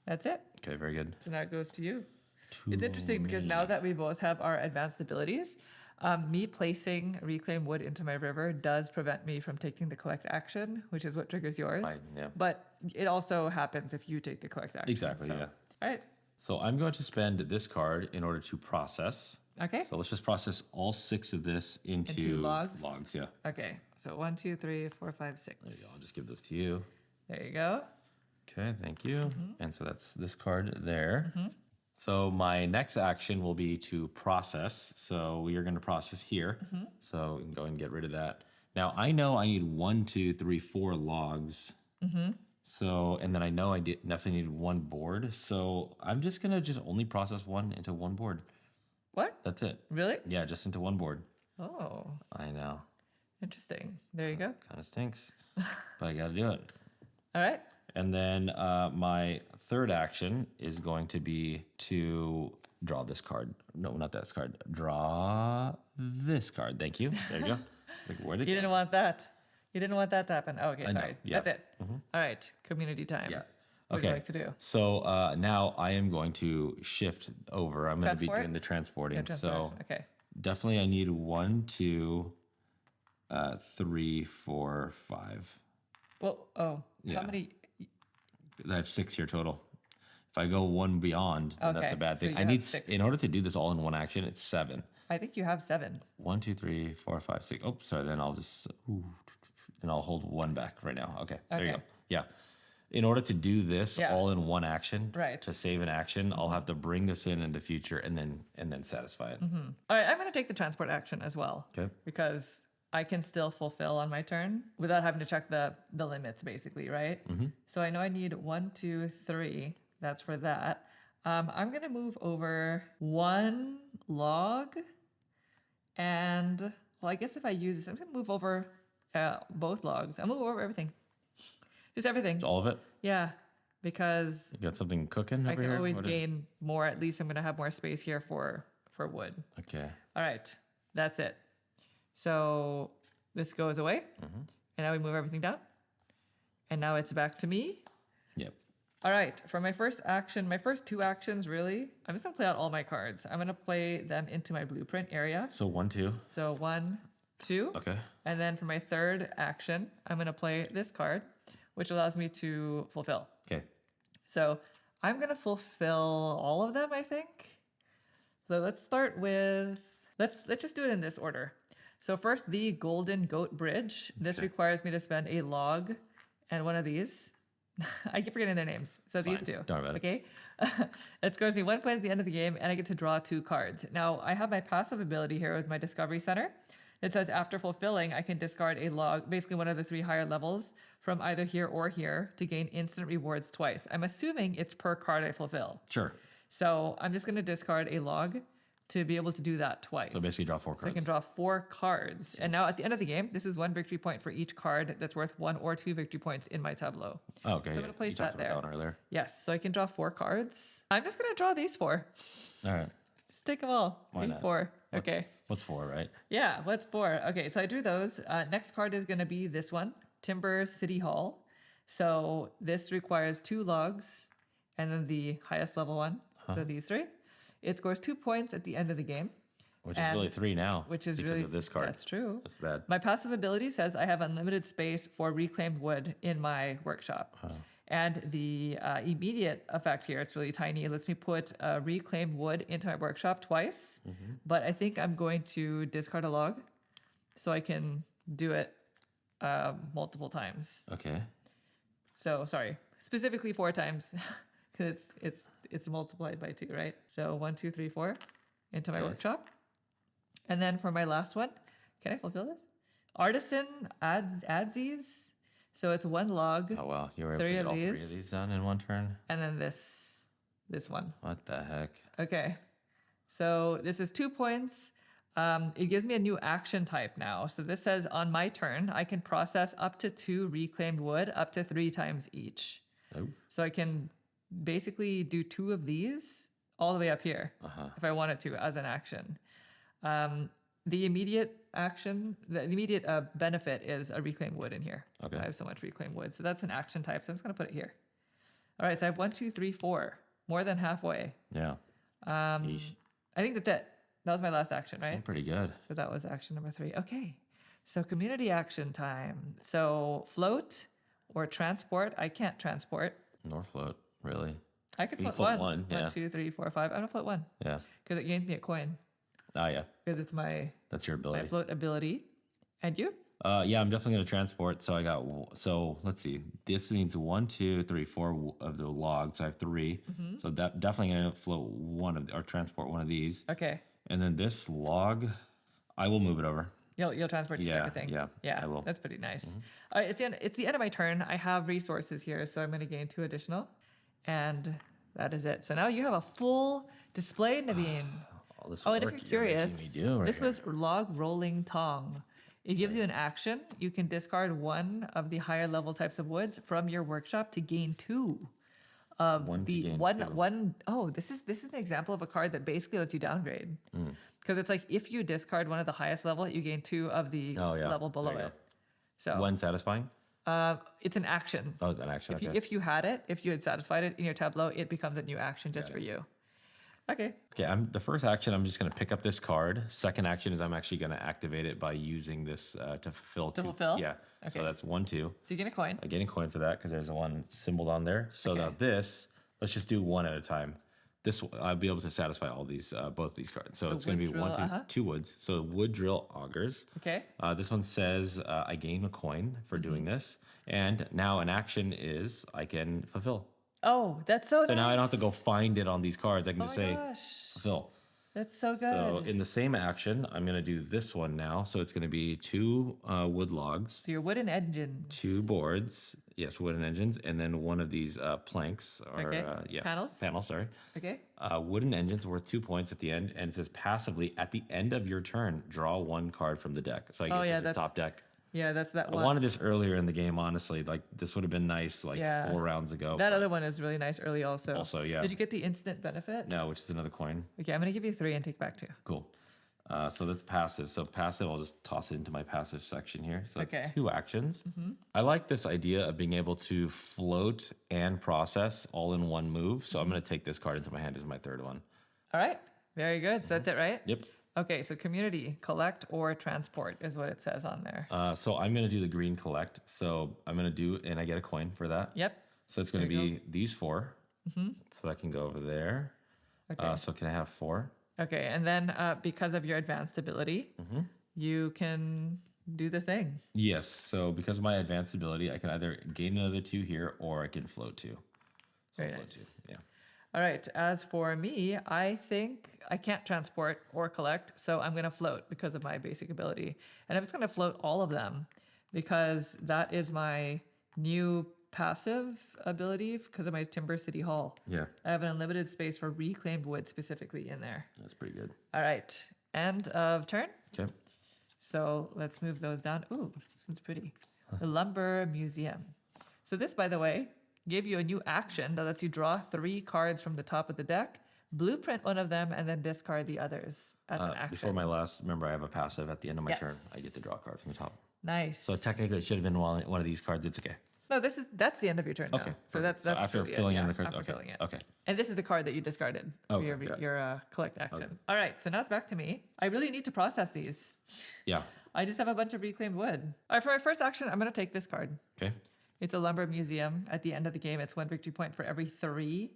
that's it. Okay, very good. So now it goes to you. It's interesting because now that we both have our advanced abilities, me placing reclaimed wood into my river does prevent me from taking the collect action, which is what triggers yours. Fine, yeah. But it also happens if you take the collect action. Exactly, so. yeah. All right. So I'm going to spend this card in order to process. Okay. So let's just process all 6 of this into logs? Logs, yeah. Okay. So 1, 2, 3, 4, 5, 6. There you go. I'll just give this to you. There you go. Okay, thank you. And so that's this card there. So my next action will be to process. So we are going to process here. So we can go and get rid of that. Now I know I need 1, 2, 3, 4 logs. So, and then I know I definitely need 1 board. So I'm just going to only process 1 into 1 board. What? That's it. Really? Yeah, just into 1 board. Oh, I know. interesting. There you go. Kind of stinks, but I got to do it. All right. And then my third action is going to be to draw this card. No, not this card. Draw this card. Thank you. There you go. It's like, where'd it You go? didn't want that. You didn't want that to happen. Oh, okay, I know, sorry. yeah. That's it. All right. Community time. Yeah. What would Okay. you like to do? So now I am going to shift over. I'm going to be Transport? doing the transporting. Yeah, So okay. definitely I need 1, 2, 3, 4, 5. Well, how Yeah. many? I have 6 here total. If I go 1 beyond, then that's Okay, a bad so thing. you I have need 6. in order to do this all in one action. It's 7. I think you have 7. 1, 2, 3, 4, 5, 6. Oh, sorry. Then I'll just then I'll hold 1 back right now. Okay, there you Okay. go. Yeah. In order to do this Yeah. all in one action, Right. to save an action, I'll have to bring this in the future and then satisfy it. All right, I'm going to take the transport action as well. Okay. Because I can still fulfill on my turn without having to check the limits, basically, right? So I know I need 1, 2, 3. That's for that. I'm going to move over 1 log. And, well, I guess if I use this, I'm going to move over both logs. I'll move over everything. Just everything. All of it. Yeah, because You got something cooking over I can here? always What gain more. At least I'm going to have more space here for wood. Okay. All right, that's it. So this goes away, and now we move everything down. And now it's back to me. Yep. All right, for my first action, my first two actions, really, I'm just gonna play out all my cards. I'm gonna play them into my blueprint area. So 1, 2. So 1, 2. Okay. And then for my third action, I'm gonna play this card, which allows me to fulfill. Okay. So I'm gonna fulfill all of them, I think. So let's start with, let's just do it in this order. So first, the Golden Goat Bridge. This requires me to spend a log and one of these. I keep forgetting their names. So these two. Don't worry about it. Okay. It scores me 1 point at the end of the game, and I get to draw 2 cards. Now, I have my passive ability here with my Discovery Center. It says after fulfilling, I can discard a log, basically one of the 3 higher levels, from either here or here to gain instant rewards twice. I'm assuming it's per card I fulfill. Sure. So I'm just going to discard a log to be able to do that twice. So basically draw 4 cards. So I can draw 4 cards. And now at the end of the game, this is 1 victory point for each card that's worth 1 or 2 victory points in my tableau. Oh, okay. So I'm going to place You talked that there. about that one earlier. Yes, so I can draw 4 cards. I'm just going to draw these 4. All right. Just take them all. Why not? 4. Okay. What's 4, right? Yeah, what's 4? Okay, so I drew those. Next card is going to be this one, Timber City Hall. So this requires 2 logs and then the highest level one. So these 3. It scores 2 points at the end of the game. Which is really 3 now. Which is because really, of this card. That's true. That's bad. My passive ability says I have unlimited space for reclaimed wood in my workshop. And the immediate effect here, it's really tiny. It lets me put reclaimed wood into my workshop twice. But I think I'm going to discard a log so I can do it multiple times. Okay. So sorry, specifically 4 times because it's multiplied by 2, right? So 1, 2, 3, 4 into my workshop. And then for my last one, can I fulfill this? Artisan adsies. So it's 1 log. Oh, wow. You were able 3 to get of all 3 of these. these done in one turn? And then this one. What the heck? Okay. So this is 2 points. It gives me a new action type now. So this says on my turn, I can process up to 2 reclaimed wood up to 3 times each. Oh. So I can basically do 2 of these all the way up here if I wanted to as an action. The immediate action, the immediate benefit is a reclaimed wood in here. Okay. I have so much reclaimed wood. So that's an action type. So I'm just going to put it here. All right. So I have 1, 2, 3, 4. More than halfway. Yeah. Yeesh. I think that's it. That was my last action, right? Seemed pretty good. So that was action number 3. Okay. So community action time. So float or transport. I can't transport. Nor float, really. I could You can float float 1. one, yeah. 1, 2, 3, 4, 5. I'm going to float 1 Yeah. because it gains me a coin Oh, yeah. because it's my That's your ability. float ability. And you? Yeah, I'm definitely going to transport. So I got, so let's see. This needs 1, 2, 3, 4 of the logs. So I have 3. So that definitely going to float or transport one of these. Okay. And then this log, I will move it over. You'll transport to Yeah, everything. yeah, I will. That's pretty nice. All right, it's the end of my turn. I have resources here, so I'm going to gain 2 additional. And that is it. So now you have a full display, Naveen. All this Oh, and if work you're making curious, me do right this here. was log rolling tong. It gives you an action. You can discard 1 of the higher level types of woods from your workshop to gain 2. One to gain 2. Oh, this is an example of a card that basically lets you downgrade. Because it's like if you discard 1 of the highest level, you gain 2 of the level below There you it. So When satisfying? it's an action. Oh, it's an action. If, Okay. if you had it, if you had satisfied it in your tableau, it becomes a new action just for you. Okay. Okay, the first action, I'm just going to pick up this card. Second action is I'm actually going to activate it by using this to fulfill. To fulfill? Yeah. Okay. So that's 1, 2. So you get a coin. I get a coin for that because there's a 1 symboled on there. So now this, let's just do 1 at a time. This, I'll be able to satisfy all these, both these cards. So it's going to be wood 1, 2, drill, 2 woods. So wood drill augers. Okay. This one says I gain a coin for doing this. And now an action is I can fulfill. Oh, that's so nice. So now I don't have to go find it on these cards. I can Oh just my say gosh. fulfill. That's so good. So in the same action, I'm going to do this one now. So it's going to be 2 wood logs, So your wooden engines. 2 boards, yes, wooden engines, and then 1 of these planks or Okay. Panels? Panels, sorry. Okay. Wooden engines worth 2 points at the end, and it says passively at the end of your turn, draw 1 card from the deck. So I get to the top deck. Yeah, that's that I one. wanted this earlier in the game, honestly. Like this would have been nice, like 4 rounds ago. That other one is really nice early also. Also, yeah. Did you get the instant benefit? No, which is another coin. Okay, I'm going to give you 3 and take back 2. Cool. So that's passive. So passive, I'll just toss it into my passive section here. So it's Okay. 2 actions. I like this idea of being able to float and process all in one move. So I'm going to take this card into my hand as my 3rd one. All right. Very good. So that's it, right? Yep. Okay, so community, collect or transport is what it says on there. So I'm going to do the green collect. So I'm going to do, and I get a coin for that. Yep. So it's going to There you be these 4. So that can go over there. Okay. So can I have 4? Okay, and then because of your advanced ability, you can do the thing. Yes. So because of my advanced ability, I can either gain another 2 here or I can float 2. So Very float nice. 2. Yeah. All right, as for me, I think I can't transport or collect, so I'm going to float because of my basic ability. And I'm just going to float all of them because that is my new passive ability because of my Timber City Hall. Yeah. I have an unlimited space for reclaimed wood specifically in there. That's pretty good. All right, end of turn. Okay. So let's move those down. Ooh, this one's pretty. The Lumber Museum. So this, by the way, gave you a new action that lets you draw 3 cards from the top of the deck, blueprint one of them, and then discard the others as an action. Before my last, remember I have a passive at the end of my Yes. turn. I get to draw a card from the top. Nice. So technically it should have been one of these cards. It's okay. No, that's the end of your turn now. Okay. So perfect. that's after truly it, filling in yeah, the cards. after Okay. filling it. Okay. And this is the card that you discarded for Okay, your, yeah. your collect action. All right, so now it's back to me. I really need to process these. Yeah. I just have a bunch of reclaimed wood. All right, for my first action, I'm going to take this card. Okay. It's a lumber museum. At the end of the game, it's 1 victory point for every 3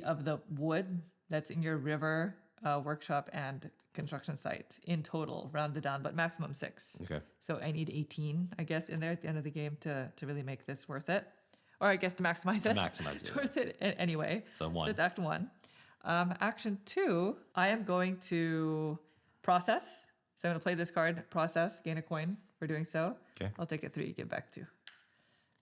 of the wood that's in your river, workshop, and construction site in total, rounded down, but maximum 6. Okay. So I need 18, I guess, in there at the end of the game to really make this worth it. Or I guess to maximize it. maximize It's it, worth it anyway. So 1. So it's act 1. Action 2, I am going to process. So I'm going to play this card, process, gain a coin for doing so. Okay. I'll take a 3, give back 2.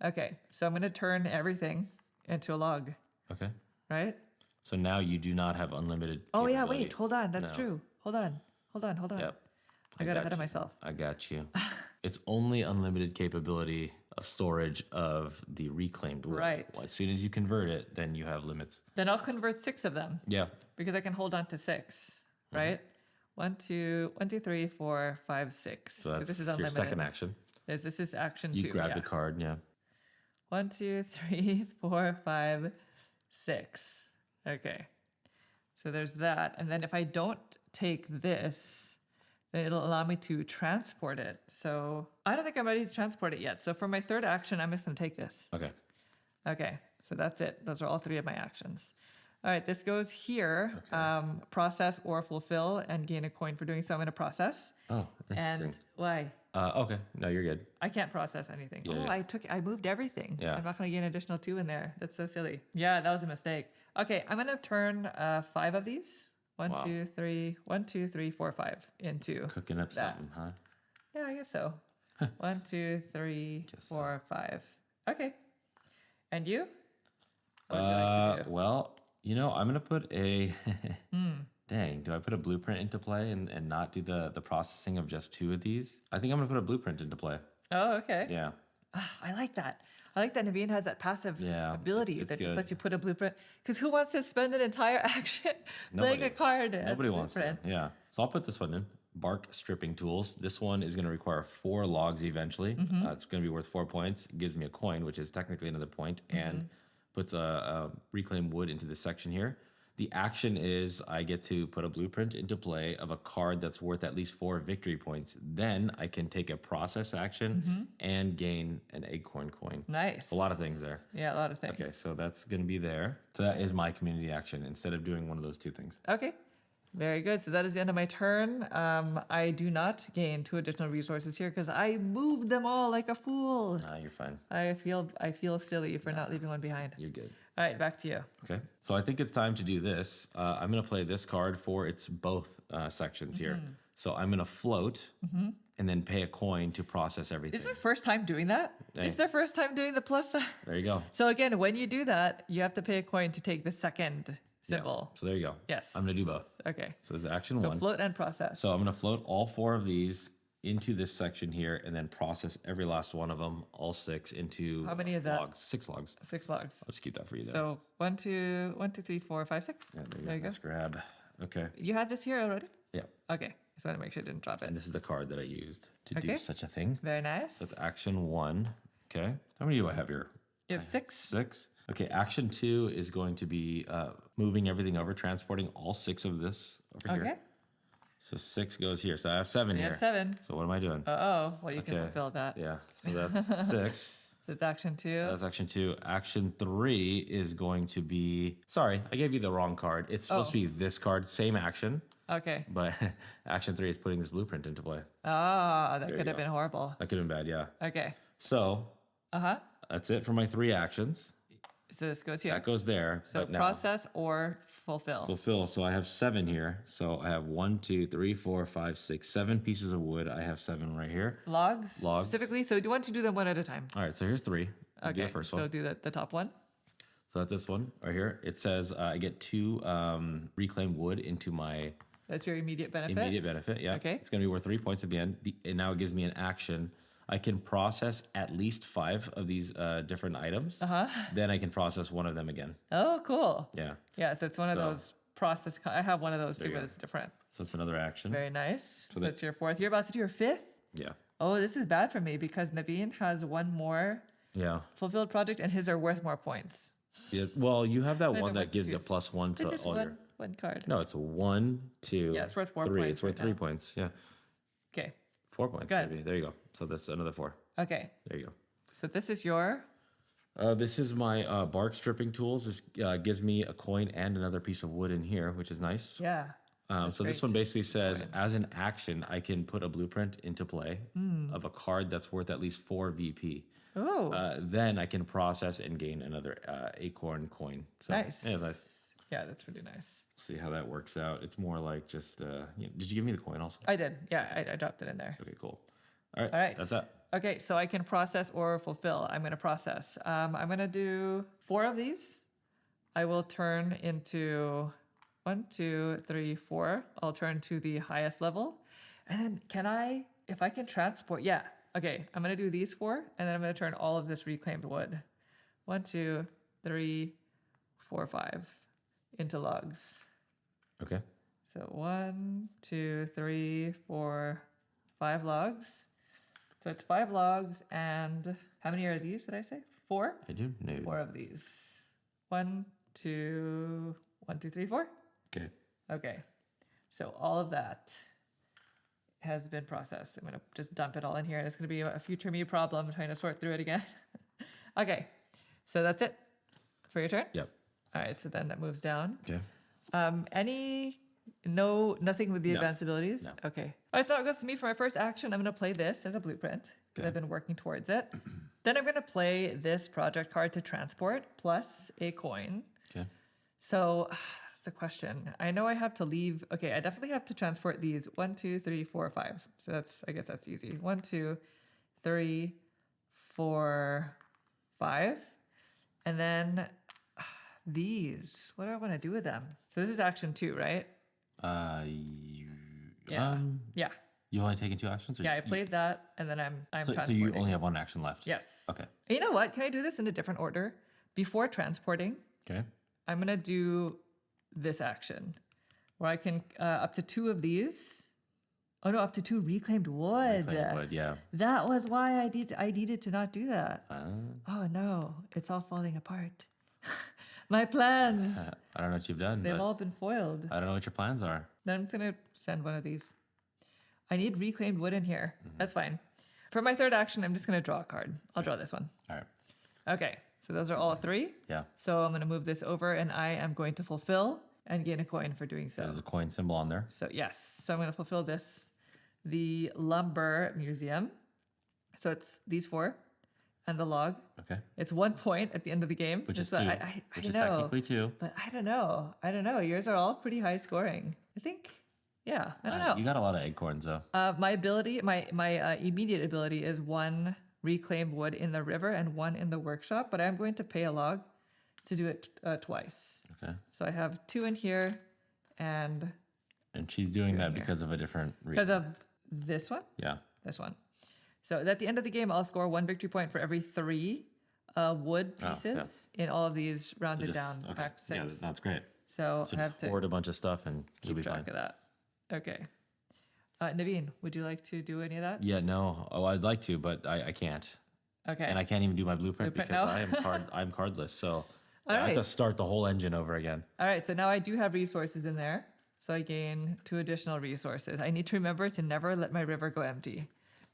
Okay, so I'm going to turn everything into a log, Okay. right? So now you do not have unlimited. Oh, yeah, capability. wait, hold on. That's No. true. Hold on. Yep. I got ahead of you. myself. I got you. It's only unlimited capability of storage of the reclaimed wood. Right. Well, as soon as you convert it, then you have limits. Then I'll convert 6 of them Yeah. because I can hold on to 6, right? 1, 2, 3, 4, 5, 6. So that's this is your unlimited. second action. This is action 2. You grabbed yeah. a card. Yeah. 1, 2, 3, 4, 5, 6. Okay. So there's that. And then if I don't take this, then it'll allow me to transport it. So I don't think I'm ready to transport it yet. So for my third action, I'm just going to take this. Okay. Okay. So that's it. Those are all 3 of my actions. All right. This goes here. Process or fulfill and gain a coin for doing so. I'm going to process. Oh, And interesting. why? Okay. No, you're good. I can't process anything. Yeah, Oh, yeah. I moved everything. Yeah. I'm not going to gain an additional 2 in there. That's so silly. Yeah, that was a mistake. Okay, I'm going to turn 5 of these. 1, Wow. 2, 3, 1, 2, 3, 4, 5 into. Cooking up that. something, huh? Yeah, I guess so. 1, 2, 3, Guess 4, 5. Okay. And you? What would you like to do? Well, I'm gonna put a. Dang, do I put a blueprint into play and not do the processing of just 2 of these? I think I'm gonna put a blueprint into play. Oh, okay. Yeah. I like that. I like that Naveen has that passive Yeah, ability it's that just good. lets you put a blueprint. Because who wants to spend an entire action playing a Nobody. card as a Nobody wants to. blueprint? Yeah. So I'll put this one in. Bark stripping tools. This one is going to require 4 logs eventually. It's going to be worth 4 points. It gives me a coin, which is technically another point, and puts a reclaimed wood into this section here. The action is I get to put a blueprint into play of a card that's worth at least 4 victory points. Then I can take a process action and gain an acorn coin. Nice. A lot of things there. Yeah, a lot of things. Okay, so that's going to be there. So that is my community action instead of doing one of those 2 things. Okay. Very good. So that is the end of my turn. I do not gain 2 additional resources here because I moved them all like a fool. Nah, you're fine. I feel silly for not leaving one behind. You're good. All right, back to you. Okay, so I think it's time to do this. I'm going to play this card for its both sections here. So I'm going to float and then pay a coin to process everything. This is our first time doing that. Hey. It's our first time doing the plus sign. There you go. So again, when you do that, you have to pay a coin to take the second symbol. So there you go. Yes. I'm going to do both. Okay. So there's action So 1. float and process. So I'm going to float all 4 of these into this section here and then process every last one of them, all 6 into How many is that? logs. 6 logs. 6 logs. I'll just keep that for you there. So 1, 2, 3, 4, 5, 6. Yeah, there you there go. you go. Nice grab. Okay. You had this here already? Yeah. Okay. Just want to make sure I didn't drop it. And this is the card that I used to Okay. do such a thing. Very nice. That's action 1. Okay. How many do I have here? You have 6. 6. Okay, action 2 is going to be moving everything over, transporting all 6 of this over Okay. here. So 6 goes here. So I have 7 You here. have 7. So what am I doing? Uh-oh. Well, you can Okay. fulfill that. Yeah, so that's 6. So it's action 2. That's action 2. Action 3 is going to be... Sorry, I gave you the wrong card. It's supposed to be this card, same action. Okay. But action 3 is putting this blueprint into play. Ah, that you could have go. been horrible. That could have been bad, yeah. Okay. So Uh-huh. that's it for my 3 actions. So this goes here. That goes there. So but now process or fulfill. fulfill. So I have 7 here. So I have 1, 2, 3, 4, 5, 6, 7 pieces of wood. I have 7 right here. Logs, Logs. specifically. So do you want to do them one at a time? All right, so here's 3. I'll do Okay. the first So one. do the top one. So that's this one right here. It says I get 2 reclaimed wood into my That's your immediate benefit. immediate benefit. Yeah. Okay. It's going to be worth 3 points at the end. And now it gives me an action. I can process at least 5 of these different items. Uh-huh. Then I can process one of them again. Oh, cool. Yeah. Yeah, so it's one of So- those process. I have one of those too, you but go. it's different. So it's another action. Very nice. So that- that's your 4th. You're about to do your 5th? Yeah. Oh, this is bad for me because Naveen has one more Yeah. fulfilled project and his are worth more points. Yeah. Well, you have that I one know that what's gives you a confused. +1 It's to just all your. one card. No, it's a 1, 2. Yeah, it's worth 4 3. points It's worth right 3 now. points. Yeah. Okay. 4 points, Good. maybe. There you go. So that's another 4. Okay. There you go. So this is your. This is my bark stripping tools. This gives me a coin and another piece of wood in here, which is nice. Yeah. So this great. one basically says, as an action, I can put a blueprint into play of a card that's worth at least 4 VP. Oh, Then I can process and gain another acorn coin. So, nice. Yeah, nice. Yeah, that's pretty nice. See how that works out. It's more like just. Did you give me the coin also? I did. Yeah, I dropped it in there. Okay, cool. All right. All right. That's it. Okay, so I can process or fulfill. I'm going to process. I'm going to do 4 of these. I will turn into 1, 2, 3, 4. I'll turn to the highest level. And then if I can transport, yeah. Okay, I'm going to do these 4, and then I'm going to turn all of this reclaimed wood. 1, 2, 3, 4, 5 into logs. Okay. So 1, 2, 3, 4, 5 logs. So it's 5 logs, and how many are these? Did I say 4? I do. No. 4 of these. 1, 2, 1, 2, 3, 4. Okay. Okay. So all of that has been processed. I'm gonna just dump it all in here, and it's gonna be a future me problem trying to sort through it again. Okay. So that's it for your turn. Yep. All right. So then that moves down. Okay. Nothing with the No. advanced abilities? No. Okay. All right, so it goes to me for my first action. I'm going to play this as a blueprint because Okay. I've been working towards it. Then I'm going to play this project card to transport plus a coin. Okay. So that's a question. I know I have to leave. Okay, I definitely have to transport these 1, 2, 3, 4, 5. So I guess that's easy. 1, 2, 3, 4, 5. And then these. What do I want to do with them? So this is action 2, right? Yeah. Yeah. You only taken 2 actions? Or Yeah, I played that, and then I'm So transporting. you only have 1 action left? Yes. Okay. And you know what? Can I do this in a different order? Before transporting, Okay. I'm gonna do this action, where I can up to 2 of these. Oh no, up to 2 reclaimed wood. Reclaimed wood, yeah. That was why I needed to not do that. Uh, Oh no, it's all falling apart. My plans, I don't know what you've done. they've But all been foiled. I don't know what your plans are. Then I'm just gonna send one of these. I need reclaimed wood in here. Mm-hmm. That's fine. For my third action, I'm just gonna draw a card. I'll draw this one. All right. Okay, so those are all 3. Yeah. So I'm gonna move this over, and I am going to fulfill and gain a coin for doing so. There's a coin symbol on there. So yes, so I'm gonna fulfill this. The lumber museum. So it's these 4, and the log. Okay. It's 1 point at the end of the game. Which is So 2. I Which is know, technically 2. but I don't know. Yours are all pretty high scoring. I think. Yeah, I don't know. You got a lot of acorns though. My ability, my immediate ability is 1 reclaimed wood in the river and 1 in the workshop, but I'm going to pay a log to do it twice. Okay. So I have 2 in here and And she's doing 2 that in here. because of a different reason. because of this one, Yeah. this one. So at the end of the game, I'll score 1 victory point for every 3 wood Oh, yeah. pieces in all of these So rounded just- down okay. back 6. Yeah, that's great. So So I have just to hoard a bunch of stuff and you'll keep be track fine. of that. Okay. Naveen, would you like to do any of that? Yeah, no. Oh, I'd like to, but I can't. Okay. And I can't even do my blueprint Blueprint because now? I'm cardless. So All I have to right. start the whole engine over again. All right, so now I do have resources in there. So I gain 2 additional resources. I need to remember to never let my river go empty.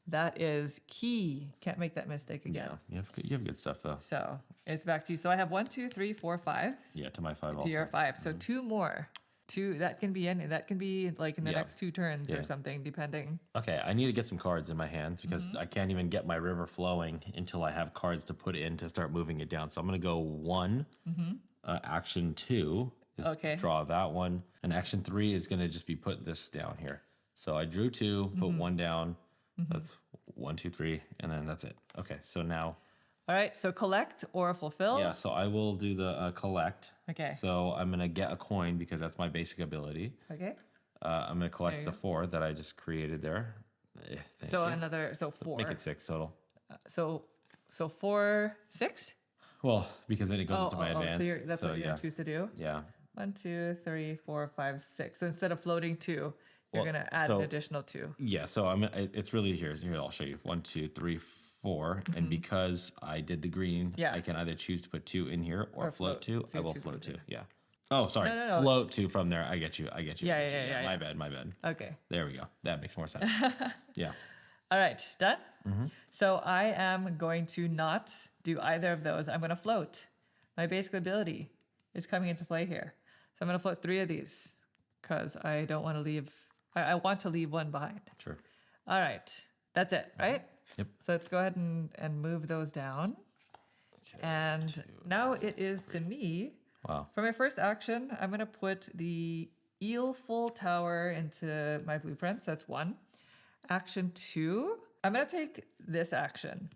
That is key. Can't make that mistake again. Yeah, you have good stuff though. So it's back to you. So I have 1, 2, 3, 4, 5. Yeah, to my 5 To also. your 5. So 2 more. 2 that can be like in the Yeah. next 2 turns Yeah. or something, depending. Okay, I need to get some cards in my hands because I can't even get my river flowing until I have cards to put in to start moving it down. So I'm going to go 1, action 2 is Okay. draw that one, and action 3 is going to just be put this down here. So I drew 2, put 1 down. That's 1, 2, 3, and then that's it. Okay, so now, All right, so collect or fulfill. yeah, so I will do the collect. Okay. So I'm going to get a coin because that's my basic ability. Okay. I'm going to collect you the go. 4 that I just created there. Thank So you. another, so 4. Make it 6 total. So 4, 6. Well, because then it goes into my advance. So that's what you're yeah. gonna choose to do. Yeah. 1, 2, 3, 4, 5, 6. So instead of floating 2, you're Well, gonna add so- an additional 2. Yeah. So it's really here. I'll show you. 1, 2, 3, 4. And because I did the green, Yeah. I can either choose to put 2 in here or, Or float 2. so I you will choose float one 2. too. Yeah. Oh, sorry. No. Float 2 from there. I get you. Yeah. My bad. Okay. There we go. That makes more sense. Yeah. All right, done? So I am going to not do either of those. I'm gonna float. My basic ability is coming into play here. So I'm gonna float 3 of these because I don't want to leave, I want to leave 1 behind. Sure. All right, that's it, right? Yep. So let's go ahead and move those down. Okay. And now it is to me. Wow. For my first action, I'm going to put the eel full tower into my blueprints. That's 1. Action 2, I'm going to take this action.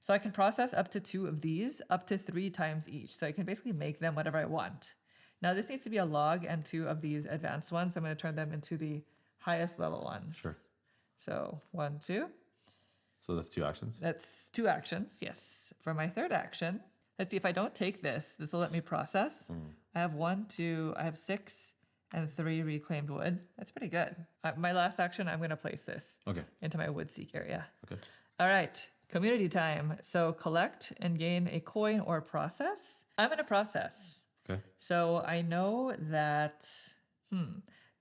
So I can process up to 2 of these, up to 3 times each. So I can basically make them whatever I want. Now this needs to be a log and 2 of these advanced ones. I'm going to turn them into the highest level ones. Sure. So 1, 2. So that's 2 actions. That's 2 actions, yes. For my third action, let's see if I don't take this will let me process. I have 1, 2, I have 6 and 3 reclaimed wood. That's pretty good. My last action, I'm going to place this Okay. into my wood seek area. Okay. All right, community time. So collect and gain a coin or process. I'm going to process. Okay. So I know that,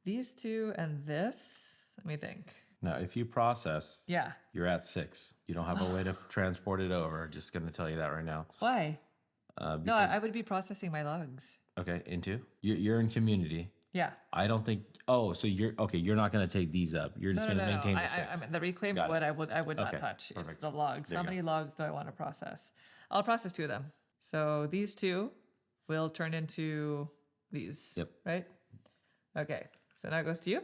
these 2 and this, let me think. Now, if you process, Yeah. you're at 6. You don't have a way to transport it over. Just going to tell you that right now. Why? Because, No, I would be processing my logs. Okay, into? You're in community. Yeah. I don't think. Oh, so you're okay. You're not going to take these up. You're just going to maintain the 6. The reclaimed Got it. wood I would not Okay, touch. It's perfect. the logs. There How you go. many logs do I want to process? I'll process 2 of them. So these 2 will turn into these. Yep. Right? Okay. So now it goes to you.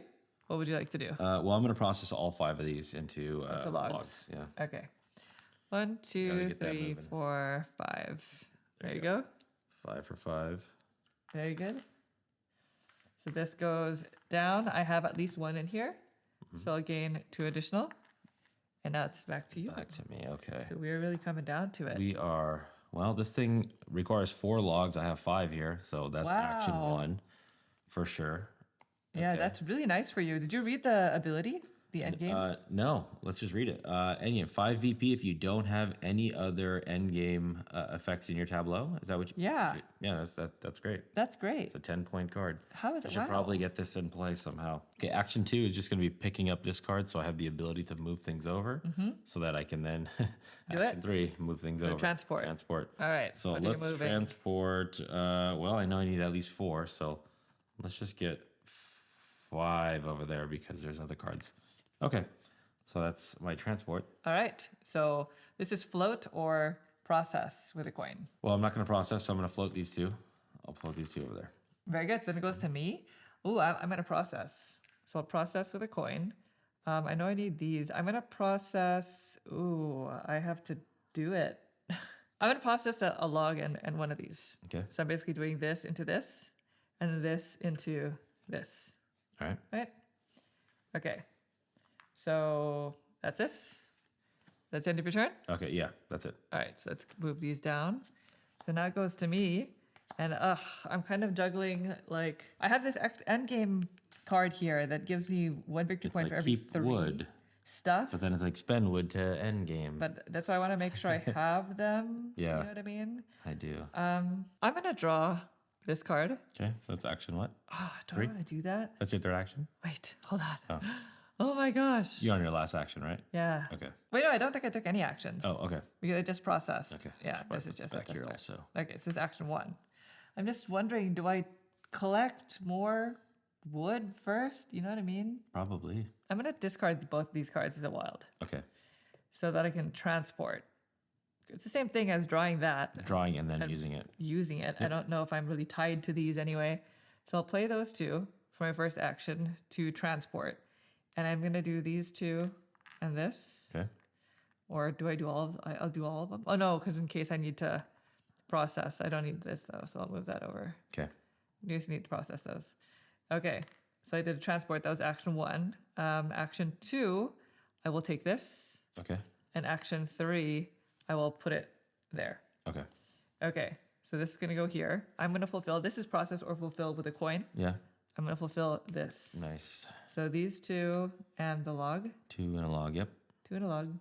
What would you like to do? Well, I'm going to process all 5 of these into logs. Yeah. Okay. 1, Gotta 2, get that 3, moving. 4, 5. There you go. 5 for 5. Very good. So this goes down. I have at least 1 in here. So I'll gain 2 additional. And now it's back to you. Back to me. Okay. So we're really coming down to it. We are. Well, this thing requires 4 logs. I have 5 here, so that's action Wow. 1 for sure. Yeah, Okay. that's really nice for you. Did you read the ability? The end game? No, let's just read it. Endgame 5 VP if you don't have any other endgame effects in your tableau. Is that what you? Yeah. Yeah, that's great. That's great. It's a 10-point card. How is I it? should Wow. probably get this in play somehow. Okay, action 2 is just going to be picking up this card, so I have the ability to move things over, so that I can then Do action it. 3 move things over. transport. Transport. All right. So what are you let's moving? transport. Well, I know I need at least 4, so let's just get 5 over there because there's other cards. Okay, so that's my transport. All right. So this is float or process with a coin. Well, I'm not going to process, so I'm going to float these 2. I'll float these 2 over there. Very good. So then it goes to me. Ooh, I'm going to process. So I'll process with a coin. I know I need these. I'm going to process. Ooh, I have to do it. I'm going to process a log and 1 of these. Okay. So I'm basically doing this into this and this into this. All right. Right? Okay. So that's this. That's the end of your turn. Okay. Yeah, that's it. All right. So let's move these down. So now it goes to me. And I'm kind of juggling. Like, I have this end game card here that gives me 1 victory It's point like for every keep 3 wood, stuff. but then it's like spend wood to end game. But that's why I want to make sure I have them. Yeah. You know what I mean? I do. I'm gonna draw this card. Okay, so that's action what? Do 3? I want to do that? That's your third action? Wait, hold on. Oh. Oh my gosh. You're on your last action, right? Yeah. Okay. Wait, no, I don't think I took any actions. Oh, okay. Because I just processed. Okay. Yeah, this is just back at the here start. also. Okay, so this is action 1. I'm just wondering, do I collect more wood first? You know what I mean? Probably. I'm gonna discard both these cards as a wild Okay. so that I can transport. It's the same thing as drawing that, Drawing and then using it. using it. I don't know if I'm really tied to these anyway. So I'll play those 2 for my first action to transport. And I'm gonna do these 2 and this. Okay. Or do I do all of I'll do all of them? Oh no, because in case I need to process, I don't need this though, so I'll move that over. Okay. You just need to process those. Okay, so I did a transport. That was action 1. Action 2, I will take this. Okay. And action 3, I will put it there. Okay. Okay, so this is going to go here. I'm going to fulfill. This is process or fulfill with a coin. Yeah. I'm going to fulfill this. Nice. So these 2 and the log. 2 and a log. Yep. 2 and a log.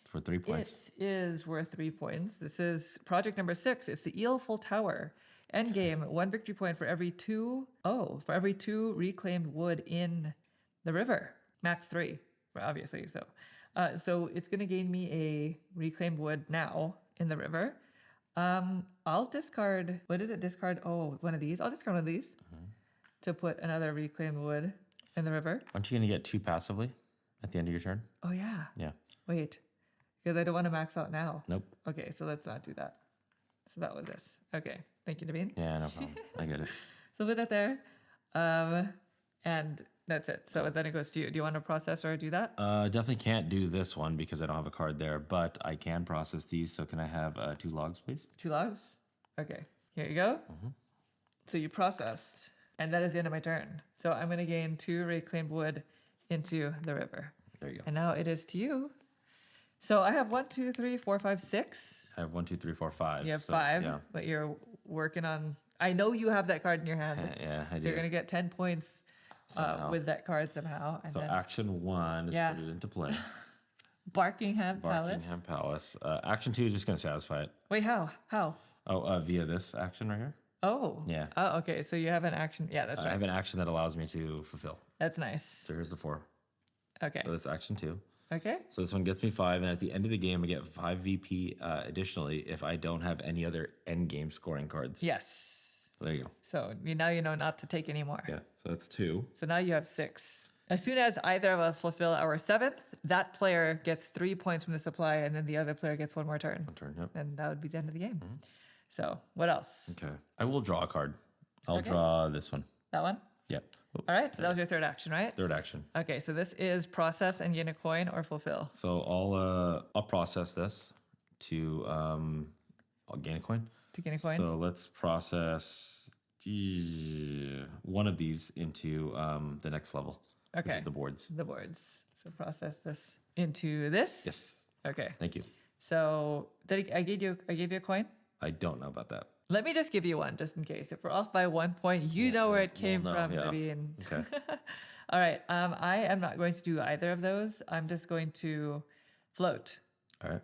For 3 points. It is worth 3 points. This is project number 6. It's the Eelful Tower. End game, 1 victory point for every 2. Oh, for every 2 reclaimed wood in the river. Max 3, obviously. So it's going to gain me a reclaimed wood now in the river. I'll discard. What is it? Discard. Oh, one of these. I'll discard one of these to put another reclaimed wood in the river. Aren't you going to get 2 passively at the end of your turn? Oh yeah. Yeah. Wait, because I don't want to max out now. Nope. Okay, so let's not do that. So that was this. Okay, thank you, Naveen. Yeah, no problem. I get it. So put that there, and that's it. So then it goes to you. Do you want to process or do that? Definitely can't do this one because I don't have a card there, but I can process these. So can I have 2 logs, please? 2 logs. Okay, here you go. So you processed, and that is the end of my turn. So I'm going to gain 2 reclaimed wood into the river. There you go. And now it is to you. So I have 1, 2, 3, 4, 5, 6. I have 1, 2, 3, 4, 5. You have so, 5, Yeah. but you're working on. I know you have that card in your hand. Yeah, I So do. you're gonna get 10 points with that card somehow. And So then action 1 is Yeah. put it into play. Buckingham Palace. Buckingham Palace. Action 2 is just going to satisfy it. Wait, how? How? Oh, via this action right here. Oh. Yeah. Oh, okay. So you have an action. Yeah, that's I right. have an action that allows me to fulfill. That's nice. So here's the 4. Okay. So that's action 2. Okay. So this one gets me 5, and at the end of the game, I get 5 VP additionally if I don't have any other end game scoring cards. Yes. So there you go. So now you know not to take any more. Yeah. So that's 2. So now you have 6. As soon as either of us fulfill our 7th, that player gets 3 points from the supply, and then the other player gets 1 more turn. One turn. Yep. And that would be the end of the game. So what else? Okay. I will draw a card. I'll Okay. draw this one. That one? Yep. Oh, All right. So that was your 3rd action, right? third action. Okay. So this is process and gain a coin or fulfill. So I'll process this to I'll gain a coin. To gain a coin? So let's process one of these into the next level. Which Okay. is the boards. The boards. So process this into this. Yes. Okay. Thank you. So I gave you a coin. I don't know about that. Let me just give you one, just in case. If we're off by 1 point, you know where it came know, from, yeah. Naveen. Okay. All right. I am not going to do either of those. I'm just going to float All right.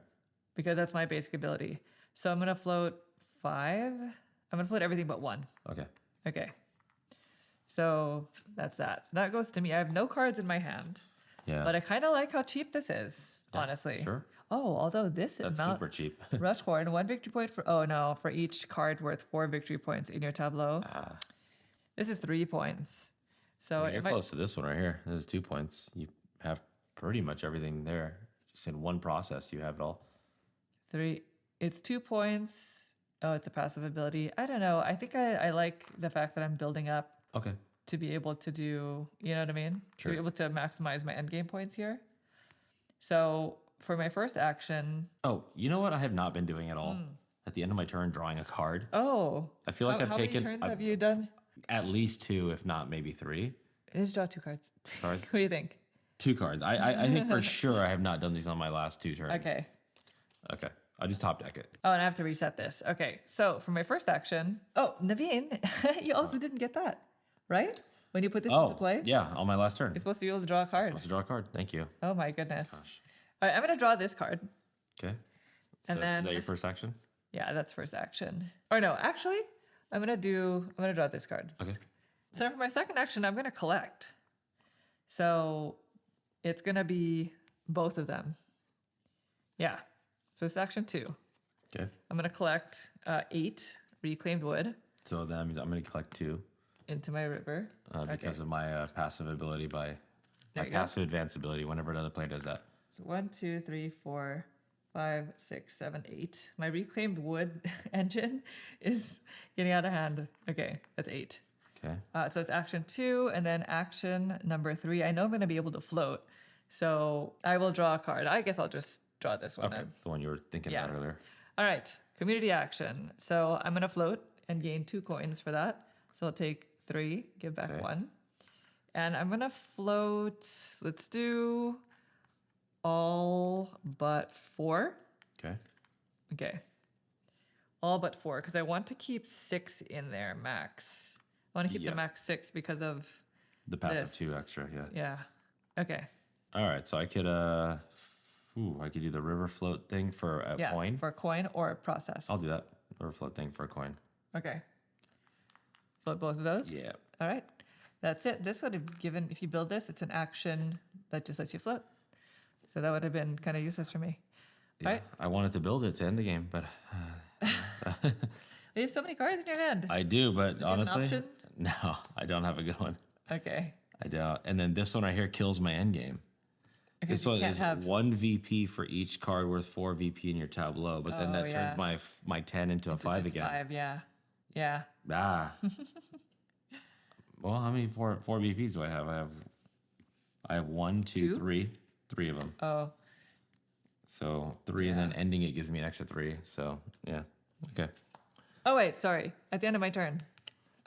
because that's my basic ability. So I'm going to float 5. I'm going to float everything but 1. Okay. Okay. So that's that. So that goes to me. I have no cards in my hand, Yeah. but I kind of like how cheap this is, Yeah, honestly. Sure. Oh, although this That's amount, super cheap. rush horn, 1 victory point for each card worth 4 victory points in your tableau. This is 3 points. So You're close to this one right here. This is 2 points. You have pretty much everything there. Just in one process, you have it all. 3, it's 2 points. Oh, it's a passive ability. I don't know. I think I like the fact that I'm building up Okay. to be able to do, you know what I mean? Sure. To be able to maximize my end game points here. So for my first action, Oh, you know what? I have not been doing at all. At the end of my turn, drawing a card. oh, I feel like I've how taken many turns have you done? at least 2, if not maybe 3 Just draw 2 cards. cards. What do you think? 2 cards. I think for sure I have not done these on my last 2 turns. Okay. Okay. I'll just top deck it. Oh, and I have to reset this. Okay, so for my first action, oh, Naveen, you also didn't get that, right? when you put this into play? yeah, on my last turn. You're supposed to be able to draw a card. Supposed to draw a card. Thank you. Oh my goodness. Gosh. All right, I'm gonna draw this card. Okay. And So then is that your first action? yeah, that's first action. Or no, actually, I'm gonna draw this card. Okay. So for my second action, I'm gonna collect. So it's gonna be both of them. Yeah. So it's action 2. Okay. I'm gonna collect 8 reclaimed wood So that means I'm going to collect 2 into my river. because of my passive ability by There my you go. passive advance ability whenever another player does that. So 1, 2, 3, 4, 5, 6, 7, 8. My reclaimed wood engine is getting out of hand. Okay, that's 8. Okay. So it's action 2, and then action number 3. I know I'm going to be able to float, so I will draw a card. I guess I'll just draw this one Okay. then. The one you were thinking Yeah. about earlier. All right, community action. So I'm going to float and gain 2 coins for that. So I'll take 3, give back Okay. 1. And I'm going to float, let's do all but 4. Okay. Okay. All but 4, because I want to keep 6 in there max. I want to keep Yeah. the max 6 because of The passive this. 2 extra. Yeah. Yeah. Okay. All right. So I could I could do the river float thing for a Yeah. coin. For a coin or a process. I'll do that. River float thing for a coin. Okay. Float both of those? Yeah. All right. That's it. This would have given, if you build this, it's an action that just lets you float. So that would have been kind of useless for me. Yeah. Right. I wanted to build it to end the game, but You have so many cards in your hand. I do. But an honestly, option? no, I don't have a good one. Okay. I don't. And then this one right here kills my end game. Because This you one can't is have 1 VP for each card worth 4 VP in your tableau, but then Oh, that yeah. turns my 10 into a it's 5 just again. 5, yeah. Yeah. Ah. Well, how many four VPs do I have? I have 1, 2, Two? 3, 3 of them. Oh, So 3, and then ending it gives me an extra 3. So yeah, okay. oh wait, sorry. At the end of my turn,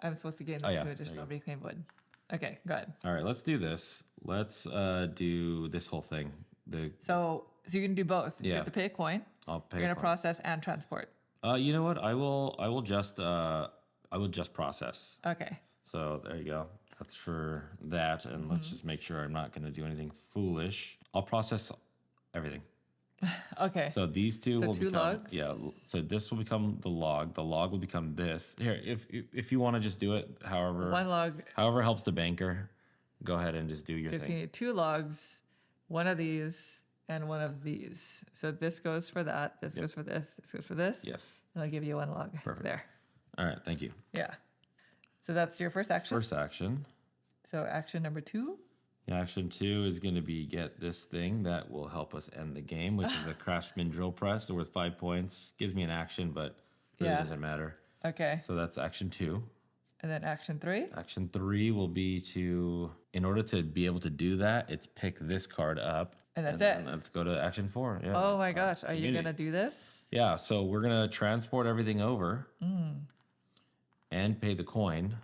I'm supposed to gain Oh, yeah. 2 There additional you go. reclaimed wood. Okay, good. All right, let's do this. Let's do this whole thing. So you can do both. So you Yeah. have to pay a coin. I'll pay. You're gonna for it. process and transport. You know what? I will just process. Okay. So there you go. That's for that, and let's Mm-hmm. just make sure I'm not going to do anything foolish. I'll process everything. Okay. So these two So will 2 become logs? yeah. So this will become the log. The log will become this. Here, if you want to just do it, however 1 log. however helps the banker, go ahead and just do your Because you thing. need 2 logs, 1 of these, and 1 of these. So this goes for that. This goes for this. This goes for this. Yes. And I'll give you 1 log. Perfect. There. All right. Thank you. Yeah. So that's your first action. First action. So action number 2. Action 2 is going to be get this thing that will help us end the game, which is a Craftsman drill press. So worth 5 points. Gives me an action, but really Yeah. doesn't matter. Okay. So that's action 2. And then action 3. Action 3 will be in order to be able to do that, it's pick this card up. And that's then it. Let's go to action 4. Yeah. Oh my gosh. Are you community. going to do this? Yeah, so we're going to transport everything over and pay the coin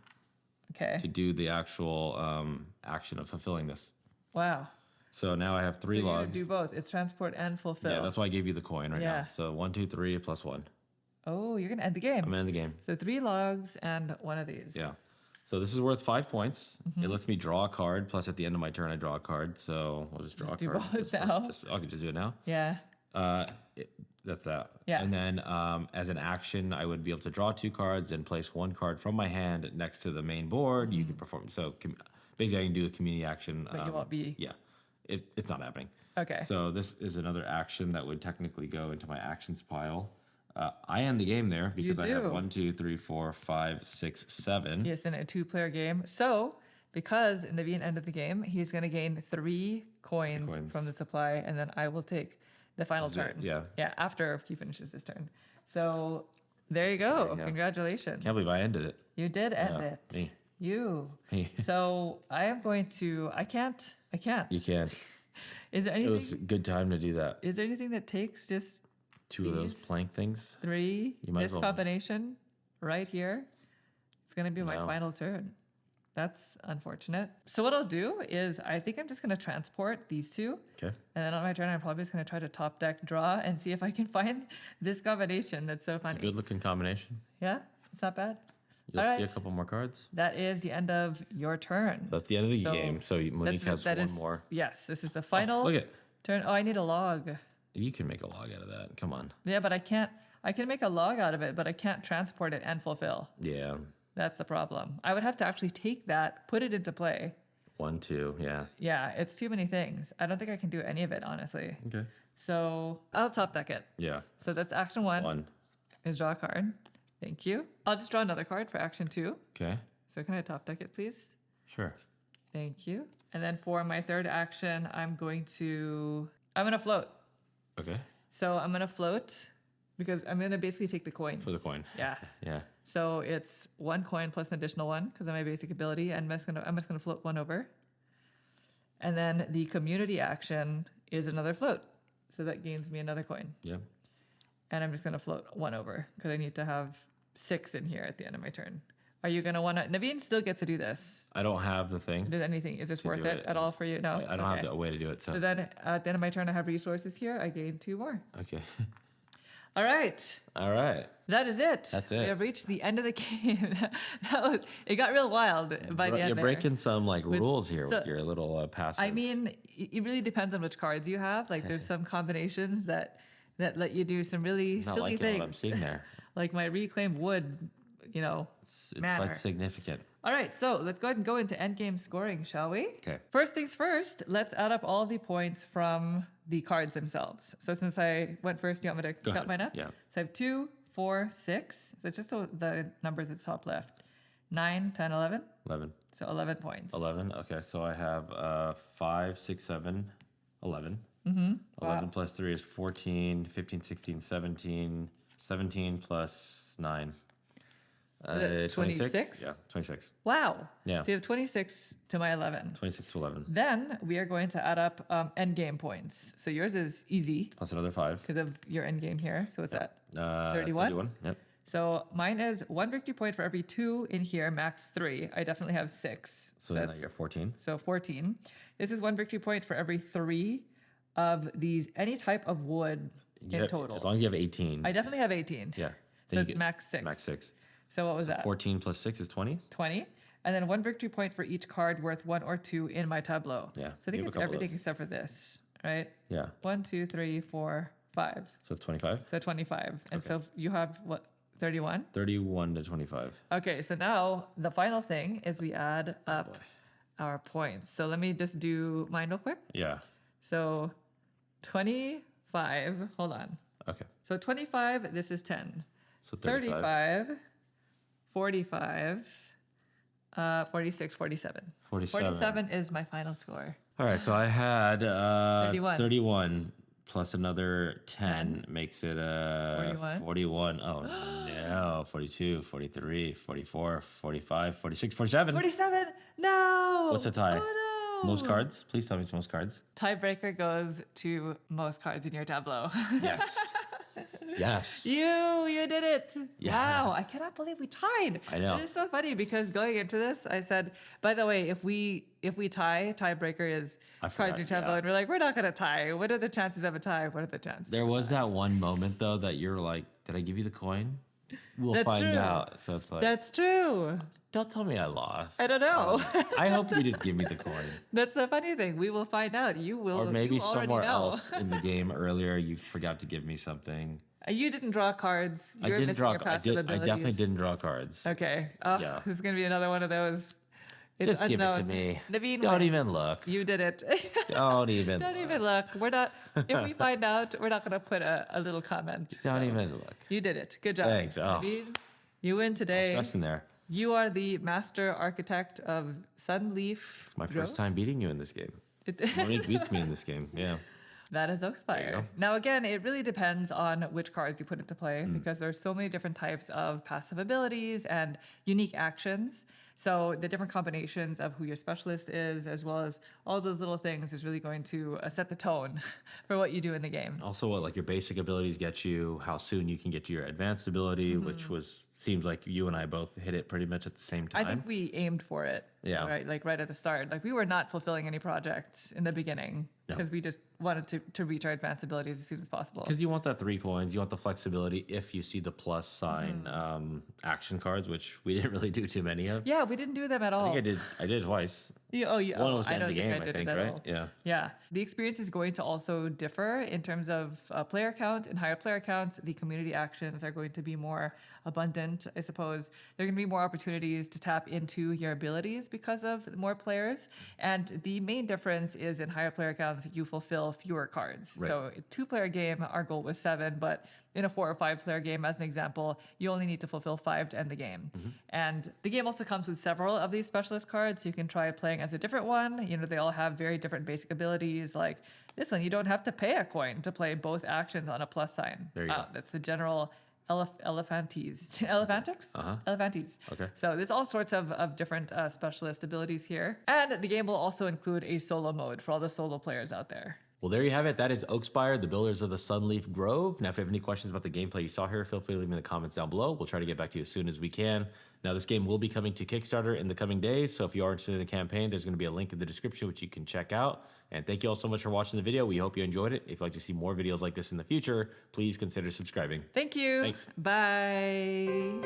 Okay. to do the actual action of fulfilling this. Wow. So now I have 3 So you're going logs. to do both. It's transport and fulfill. Yeah, that's why I gave you the coin right Yeah. now. So 1, 2, 3 plus 1. Oh, you're going to end the game. I'm in the game. So 3 logs and 1 of these. Yeah. So this is worth 5 points. Mm-hmm. It lets me draw a card. Plus, at the end of my turn, I draw a card. So we'll just draw Just a do card. both now. I can just do it now. Yeah. That's that. Yeah. And then as an action, I would be able to draw 2 cards and place 1 card from my hand next to the main board. You can perform. So basically, I can do a community action. But you won't be. Yeah. It's not happening. Okay. So this is another action that would technically go into my actions pile. I end the game there because I have do. 1, 2, 3, 4, 5, 6, 7. Yes, in a 2-player game. So, because in the end of the game, he's going to gain 3 coins from the supply, and then I will take the final turn. Yeah. Yeah, after he finishes this turn. So, there you go. go. Congratulations. Can't believe I ended it. You did end Yeah, it. me. You. Me. So, I am going to. I can't. You can't. Is there It anything? was a good time to do that. Is there anything that takes just 2 of those these plank things. 3? You might This as well- combination right here. It's going to be my No. final turn. That's unfortunate. So what I'll do is I think I'm just going to transport these 2. Okay. And then on my turn, I'm probably just going to try to top deck draw and see if I can find this combination that's so It's funny. a good looking combination. Yeah? It's not bad? You'll All see a right. couple more cards. That is the end of your turn. That's the end of the So game. So Monique has that one is- more. Yes, this is the final Look at turn. Oh, I need a log. you can make a log out of that. Come on. Yeah, but I can't. I can make a log out of it, but I can't transport it and fulfill. Yeah. That's the problem. I would have to actually take that, put it into play. 1, 2. Yeah. Yeah, it's too many things. I don't think I can do any of it, honestly. Okay. So I'll top deck it. Yeah. So that's action 1 1. is draw a card. Thank you. I'll just draw another card for action 2. Okay. So can I top deck it, please? Sure. Thank you. And then for my third action, I'm going to float. Okay. So I'm going to float because I'm going to basically take the coins. For the coin. Yeah. Yeah. So it's 1 coin plus an additional 1 because of my basic ability. And I'm just gonna float 1 over. And then the community action is another float. So that gains me another coin. Yeah. And I'm just gonna float 1 over because I need to have 6 in here at the end of my turn. Are you gonna wanna Naveen still gets to do this. I don't have the thing. Did anything is this To worth do it it. at all for you? No. I don't Okay. have a way to do it. So So then at the end of my turn I have resources here. I gain 2 more. okay. All right. All right. That is it. That's We it. have reached the end of the game. It got real wild by the end. You're there. breaking some like rules here so- with your little passive. I mean, it really depends on which cards you have. Like, there's some combinations that let you do some really not silly liking what I'm things. seeing there. Like my reclaimed wood, It's manner. quite significant. All right, so let's go ahead and go into endgame scoring, shall we? Okay. First things first, let's add up all the points from the cards themselves. So since I went first, you want me to Go count ahead. mine up? Yeah. So I have 2, 4, 6. So it's just the numbers at the top left. 9, 10, 11. 11. So 11 points. 11. Okay. So I have 5, 6, 7, 11. Mm-hmm. 11 plus 3 is 14, 15, 16, 17. 17 plus 9. it 26? Yeah, 26. Wow. Yeah. So you have 26 to my 11. 26 to 11. Then we are going to add up endgame points. So yours is easy Plus another 5. because of your endgame here. So it's at 31? 31? Yep. So mine is 1 victory point for every 2 in here, max 3. I definitely have 6. So then I get 14. So 14. This is 1 victory point for every 3 of these, any type of wood in total. As long as you have 18. I definitely have 18. Yeah. So Then you it's get max 6. Max 6. So what was that? 14 plus 6 is 20. 20. And then 1 victory point for each card worth 1 or 2 in my tableau. Yeah, So I you think have a it's couple of everything those. except for this, right? Yeah. 1, 2, 3, 4, 5. So it's 25. So 25. And Okay. so you have what? 31? 31 to 25. Okay, so now the final thing is we add up our points. So let me just do mine real quick. Yeah. So 25, hold on. Okay. So 25, this is 10. So 35. 35, 45, 46, 47. 47. 47 is my final score. All right. So I had 31. 31 plus another 10 makes it 41. 41. Oh, no. 42, 43, 44, 45, 46, 47. 47? No! What's the tie? Oh, no! Most cards? Please tell me it's most cards. Tiebreaker goes to most cards in your tableau. Yes. Yes. You did it. Yeah. Wow, I cannot believe we tied. I know. It is so funny because going into this, I said, by the way, if we tiebreaker is I cards in your forgot, tableau, yeah. and we're like, we're not gonna tie. What are the chances of a tie? What are the chances? There was that one moment, though, that you're like, did I give you the coin? We'll That's find true. out. So it's like, That's true. don't tell me I lost. I don't know. I hope you didn't give me the coin. That's the funny thing. We will find out. You will. Or maybe you already somewhere know. else in the game earlier, you forgot to give me something. You didn't draw cards. I You're didn't missing draw. your I passive definitely abilities. didn't draw cards. Okay. Oh, Yeah. This is gonna be another one of those. It's Just give it to unknown. me. Naveen Don't wins. even look. You did it. Don't even. Don't look. even look. We're not. If we find out, we're not gonna put a little comment. Don't So, even look. You did it. Good job. Thanks. Oh. Naveen, you win today. Stress in there. You are the master architect of Sunleaf. It's my first time beating you in this game. It, Monique beats me in this game. Yeah. That is There you Oakspire. go. Now, again, it really depends on which cards you put into play Hmm. because there's so many different types of passive abilities and unique actions. So the different combinations of who your specialist is, as well as all those little things, is really going to set the tone for what you do in the game. Also, what like your basic abilities get you, how soon you can get to your advanced ability, which seems like you and I both hit it pretty much at the same time. I think we aimed for it. Yeah. Right. Like right at the start. Like we were not fulfilling any projects in the beginning because we just wanted to reach our advanced abilities as soon as possible. Because you want that 3 coins, you want the flexibility if you see the plus sign action cards, which we didn't really do too many of. Yeah, we didn't do them at all. I think I did twice. One was to end the game, I think, right? Yeah. Yeah. The experience is going to also differ in terms of player count and higher player counts. The community actions are going to be more abundant, I suppose. There are going to be more opportunities to tap into your abilities because of more players. And the main difference is in higher player counts, you fulfill fewer cards. Right. So a 2-player game, our goal was 7, but in a 4 or 5-player game, as an example, you only need to fulfill 5 to end the game. And the game also comes with several of these specialist cards. You can try playing as a different one. You know, they all have very different basic abilities. Like this one, you don't have to pay a coin to play both actions on a plus sign. There you go. That's the general Elephantes. Elephantics? Elephantes. Okay. So there's all sorts of different specialist abilities here. And the game will also include a solo mode for all the solo players out there. Well, there you have it. That is Oakspire, the builders of the Sunleaf Grove. Now, if you have any questions about the gameplay you saw here, feel free to leave them in the comments down below. We'll try to get back to you as soon as we can. Now, this game will be coming to Kickstarter in the coming days, so if you are interested in the campaign, there's going to be a link in the description which you can check out. And thank you all so much for watching the video. We hope you enjoyed it. If you'd like to see more videos like this in the future, please consider subscribing. Thank you. Thanks. Bye.